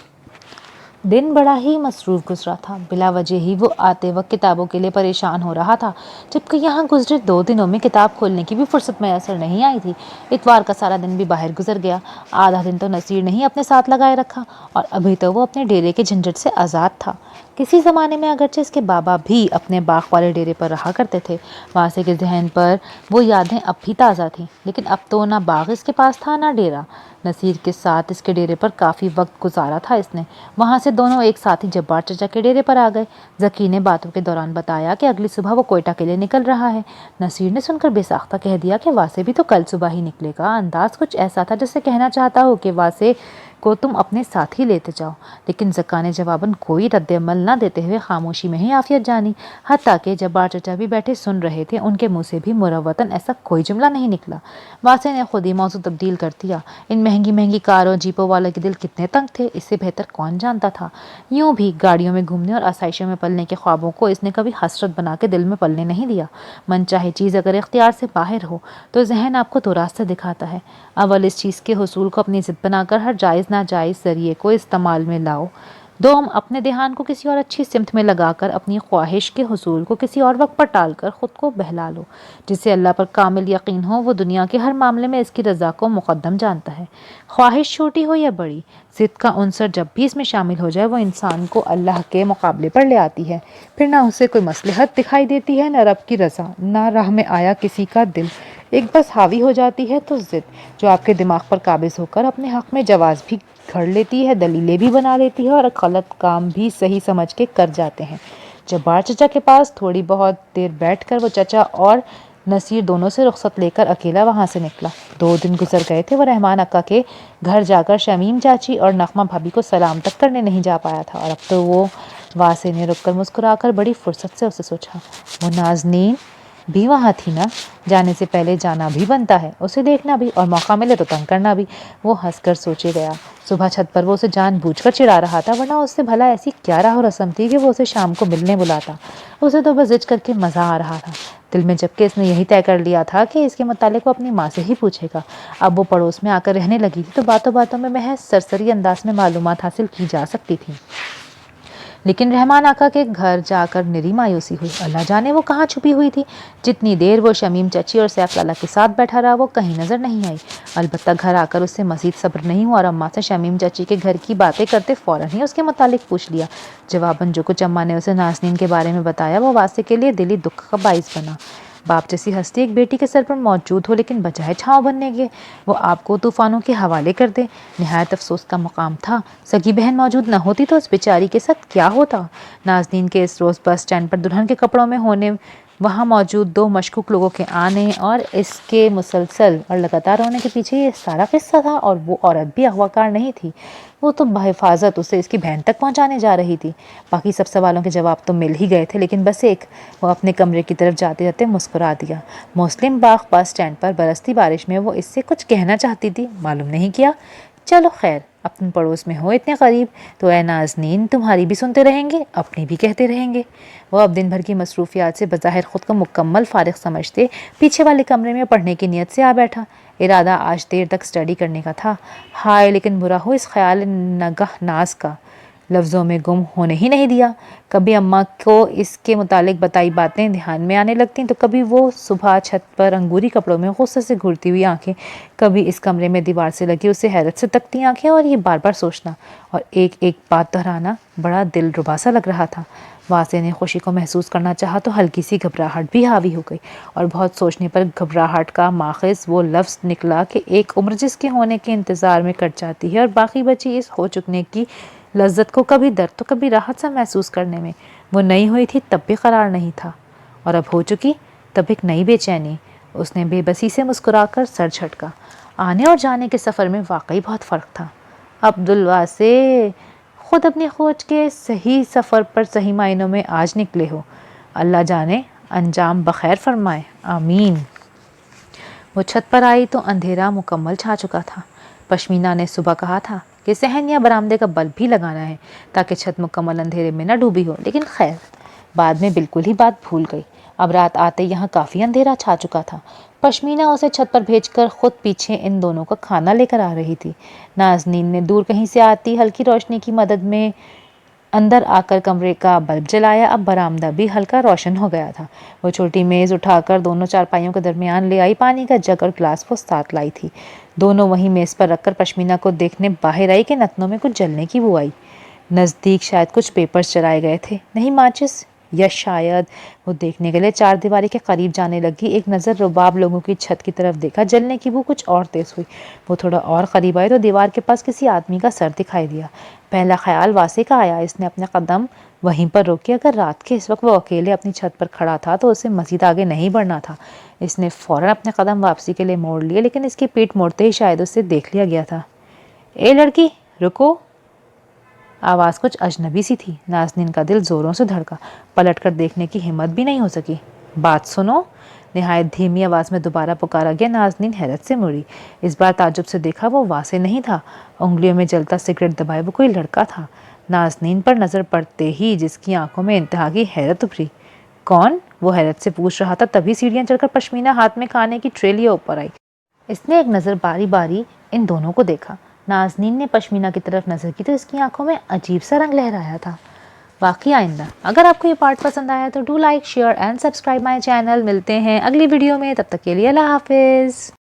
دن بڑا ہی مصروف گزرا تھا۔ بلا وجہ ہی وہ آتے وقت کتابوں کے لیے پریشان ہو رہا تھا، جبکہ یہاں گزرے 2 دنوں میں کتاب کھولنے کی بھی فرصت میسر نہیں آئی تھی۔ اتوار کا سارا دن بھی باہر گزر گیا۔ آدھا دن تو نصیر نے ہی اپنے ساتھ لگائے رکھا اور ابھی تو وہ اپنے ڈیرے کے جھنجھٹ سے آزاد تھا۔ کسی زمانے میں اگرچہ اس کے بابا بھی اپنے باغ والے ڈیرے پر رہا کرتے تھے، واسع کے ذہن پر وہ یادیں اب بھی تازہ تھیں، لیکن اب تو نہ باغ اس کے پاس تھا نہ ڈیرا۔ نصیر کے ساتھ اس کے ڈیرے پر کافی وقت گزارا تھا اس نے۔ وہاں سے دونوں ایک ساتھ ہی جبار چچا کے ڈیرے پر آ گئے۔ ذکی نے باتوں کے دوران بتایا کہ اگلی صبح وہ کوئٹہ کے لیے نکل رہا ہے۔ نصیر نے سن کر بے ساختہ کہہ دیا کہ واسع بھی تو کل صبح ہی نکلے گا۔ انداز کچھ ایسا تھا جیسے کہنا چاہتا ہو کہ واسع کو تم اپنے ساتھ ہی لیتے جاؤ، لیکن زکا نے جواباً کوئی رد عمل نہ دیتے ہوئے خاموشی میں ہی عافیت جانی، حتیٰ کہ جبار چچا بھی بیٹھے سن رہے تھے، ان کے منہ سے بھی مروتاً ایسا کوئی جملہ نہیں نکلا۔ واسع نے خود ہی موضوع تبدیل کر دیا۔ ان مہنگی مہنگی کاروں جیپوں والے کے دل کتنے تنگ تھے، اس سے بہتر کون جانتا تھا۔ یوں بھی گاڑیوں میں گھومنے اور آسائشوں میں پلنے کے خوابوں کو اس نے کبھی حسرت بنا کے دل میں پلنے نہیں دیا۔ من چاہے چیز اگر اختیار سے باہر ہو تو ذہن آپ کو 2 راستے دکھاتا ہے۔ اول اس چیز کے حصول کو اپنی ضد بنا کر ہر جائز ناجائز ذریعے کو استعمال میں لاؤ۔ دوم، اپنے دھیان کو کسی اور اچھی سمت میں لگا کر اپنی خواہش کے حصول کو کسی اور وقت پر ٹال کر خود کو بہلا لو۔ جسے اللہ پر کامل یقین ہو وہ دنیا کے ہر معاملے میں اس کی رضا کو مقدم جانتا ہے۔ خواہش چھوٹی ہو یا بڑی، ضد کا عنصر جب بھی اس میں شامل ہو جائے وہ انسان کو اللہ کے مقابلے پر لے آتی ہے۔ پھر نہ اسے کوئی مصلحت دکھائی دیتی ہے، نہ رب کی رضا، نہ راہ میں آیا کسی کا دل۔ ایک بس حاوی ہو جاتی ہے تو ضد، جو آپ کے دماغ پر قابض ہو کر اپنے حق میں جواز بھی گھڑ لیتی ہے، دلیلیں بھی بنا لیتی ہے اور غلط کام بھی صحیح سمجھ کے کر جاتے ہیں۔ جبار چچا کے پاس تھوڑی بہت دیر بیٹھ کر وہ چچا اور نصیر دونوں سے رخصت لے کر اکیلا وہاں سے نکلا۔ 2 دن گزر گئے تھے۔ وہ رحمان اکا کے گھر جا کر شمیم چاچی اور نغمہ بھابھی کو سلام تک کرنے نہیں جا پایا تھا، اور اب تو وہ واسع نے رک کر مسکرا کر بڑی فرصت سے اسے سوچا، وہ نازنین بھی وہاں تھی نا؟ جانے سے پہلے جانا بھی بنتا ہے، اسے دیکھنا بھی، اور موقع ملے تو تنگ کرنا بھی۔ وہ ہنس کر سوچے گیا، صبح چھت پر وہ اسے جان بوجھ کر چڑھا رہا تھا، ورنہ اس سے بھلا ایسی کیا راہ و رسم تھی کہ وہ اسے شام کو ملنے بلاتا؟ اسے تو بس ضد کر کے مزہ آ رہا تھا دل میں، جبکہ اس نے یہی طے کر لیا تھا کہ اس کے متعلق وہ اپنی ماں سے ہی پوچھے گا۔ اب وہ پڑوس میں آ کر رہنے لگی تھی تو باتوں باتوں میں محض سرسری انداز میں معلومات حاصل کی جا سکتی تھی۔ لیکن رحمان آقا کے گھر جا کر نری مایوسی ہوئی۔ اللہ جانے وہ کہاں چھپی ہوئی تھی۔ جتنی دیر وہ شمیم چچی اور سیف لالا کے ساتھ بیٹھا رہا وہ کہیں نظر نہیں آئی۔ البتہ گھر آ کر اسے مزید صبر نہیں ہوا اور اماں سے شمیم چچی کے گھر کی باتیں کرتے فوراً ہی اس کے متعلق پوچھ لیا۔ جواباً جو کچھ اماں نے اسے نازنین کے بارے میں بتایا وہ واسطے کے لیے دلی دکھ کا باعث بنا۔ باپ جیسی ہستی ایک بیٹی کے سر پر موجود ہو لیکن بجائے چھاؤں بننے کے وہ آپ کو طوفانوں کے حوالے کر دے، نہایت افسوس کا مقام تھا۔ سگی بہن موجود نہ ہوتی تو اس بیچاری کے ساتھ کیا ہوتا۔ نازنین کے اس روز بس اسٹینڈ پر دلہن کے کپڑوں میں ہونے، وہاں موجود دو مشکوک لوگوں کے آنے اور اس کے مسلسل اور لگاتار ہونے کے پیچھے یہ سارا قصہ تھا۔ اور وہ عورت بھی اغواکار نہیں تھی، وہ تو بحفاظت اسے اس کی بہن تک پہنچانے جا رہی تھی۔ باقی سب سوالوں کے جواب تو مل ہی گئے تھے لیکن بس ایک، وہ اپنے کمرے کی طرف جاتے جاتے مسکرا دیا۔ مسلم باغ بس اسٹینڈ پر برستی بارش میں وہ اس سے کچھ کہنا چاہتی تھی، معلوم نہیں کیا۔ چلو خیر، اپنے پڑوس میں ہو اتنے قریب تو اے نازنین تمہاری بھی سنتے رہیں گے، اپنی بھی کہتے رہیں گے۔ وہ اب دن بھر کی مصروفیات سے بظاہر خود کو مکمل فارغ سمجھتے پیچھے والے کمرے میں پڑھنے کی نیت سے آ بیٹھا۔ ارادہ آج دیر تک اسٹڈی کرنے کا تھا۔ ہائے لیکن برا ہو اس خیال نگہ ناز کا، لفظوں میں گم ہونے ہی نہیں دیا۔ کبھی اماں کو اس کے متعلق بتائی باتیں دھیان میں آنے لگتیں تو کبھی وہ صبح چھت پر انگوری کپڑوں میں غصے سے گھورتی ہوئی آنکھیں، کبھی اس کمرے میں دیوار سے لگی اسے حیرت سے تکتی آنکھیں، اور یہ بار بار سوچنا اور ایک ایک بات دہرانا بڑا دل ربا سا لگ رہا تھا۔ واسطے نے خوشی کو محسوس کرنا چاہا تو ہلکی سی گھبراہٹ بھی حاوی ہو گئی، اور بہت سوچنے پر گھبراہٹ کا ماخذ وہ لفظ نکلا کہ ایک عمر جس کے ہونے کے انتظار میں کٹ جاتی ہے اور باقی بچی اس ہو چکنے کی لذت کو کبھی درد تو کبھی راحت سا محسوس کرنے میں، وہ نہیں ہوئی تھی تب بھی قرار نہیں تھا، اور اب ہو چکی تب ایک نئی بے چینی۔ اس نے بے بسی سے مسکرا کر سر جھٹکا۔ آنے اور جانے کے سفر میں واقعی بہت فرق تھا۔ عبدالواسع، خود اپنی کھوج کے صحیح سفر پر صحیح معنوں میں آج نکلے ہو، اللہ جانے انجام بخیر فرمائے، آمین۔ وہ چھت پر آئی تو اندھیرا مکمل چھا چکا تھا۔ پشمینہ نے صبح کہا تھا کہ صحن یا برآمدے کا بلب بھی لگانا ہے تاکہ چھت مکمل اندھیرے میں نہ ڈوبی ہو، لیکن خیر بعد میں بالکل ہی بات بھول گئی۔ اب رات آتے یہاں کافی اندھیرا چھا چکا تھا۔ پشمینہ اسے چھت پر بھیج کر خود پیچھے ان دونوں کا کھانا لے کر آ رہی تھی۔ نازنین نے دور کہیں سے آتی ہلکی روشنی کی مدد میں اندر آ کر کمرے کا بلب جلایا۔ اب برآمدہ بھی ہلکا روشن ہو گیا تھا۔ وہ چھوٹی میز اٹھا کر دونوں چارپائیوں کے درمیان لے آئی، پانی کا جگ اور گلاس وہ ساتھ لائی تھی۔ دونوں وہیں میز پر رکھ کر پشمینہ کو دیکھنے باہر آئی کہ نتنوں میں کچھ جلنے کی بو آئی۔ نزدیک شاید کچھ پیپرز جلائے گئے تھے، نہیں ماچس، یا شاید وہ دیکھنے کے لیے چار دیواری کے قریب جانے لگی۔ ایک نظر رباب لوگوں کی چھت کی طرف دیکھا، جلنے کی بو کچھ اور تیز ہوئی۔ وہ تھوڑا اور قریب آئی تو دیوار کے پاس کسی آدمی کا سر دکھائی دیا۔ پہلا خیال واسع کا آیا، اس نے اپنے قدم وہیں پر روکے۔ اگر رات کے اس وقت وہ اکیلے اپنی چھت پر کھڑا تھا تو اسے مزید آگے نہیں بڑھنا تھا۔ اس نے فوراً اپنے قدم واپسی کے لیے موڑ لیے، لیکن اس کی پیٹھ موڑتے ہی شاید اسے دیکھ لیا گیا تھا۔ اے لڑکی رکو! آواز کچھ اجنبی سی تھی۔ نازنین کا دل زوروں سے دھڑکا، پلٹ کر دیکھنے کی ہمت بھی نہیں ہو سکی۔ بات سنو! نہایت دھیمی آواز میں دوبارہ پکارا گیا۔ نازنین حیرت سے مڑی، اس بار تعجب سے دیکھا وہ واسع نہیں تھا، انگلیوں میں جلتا سگریٹ دبائے وہ کوئی لڑکا تھا۔ نازنین پر نظر پڑتے ہی جس کی آنکھوں میں انتہا کی حیرت ابھری۔ کون؟ وہ حیرت سے پوچھ رہا تھا، تبھی سیڑھیاں چڑھ کر پشمینہ ہاتھ میں کھانے کی ٹرے لیے اوپر آئی۔ اس نے ایک نظر باری باری ان دونوں کو دیکھا۔ نازنین نے پشمینہ کی طرف نظر کی تو اس کی آنکھوں میں عجیب سا رنگ لہرایا تھا۔ واقعی آئندہ اگر آپ کو یہ پارٹ پسند آیا تو do like, share and subscribe my channel. ملتے ہیں اگلی ویڈیو میں، تب تک کے لیے اللہ حافظ۔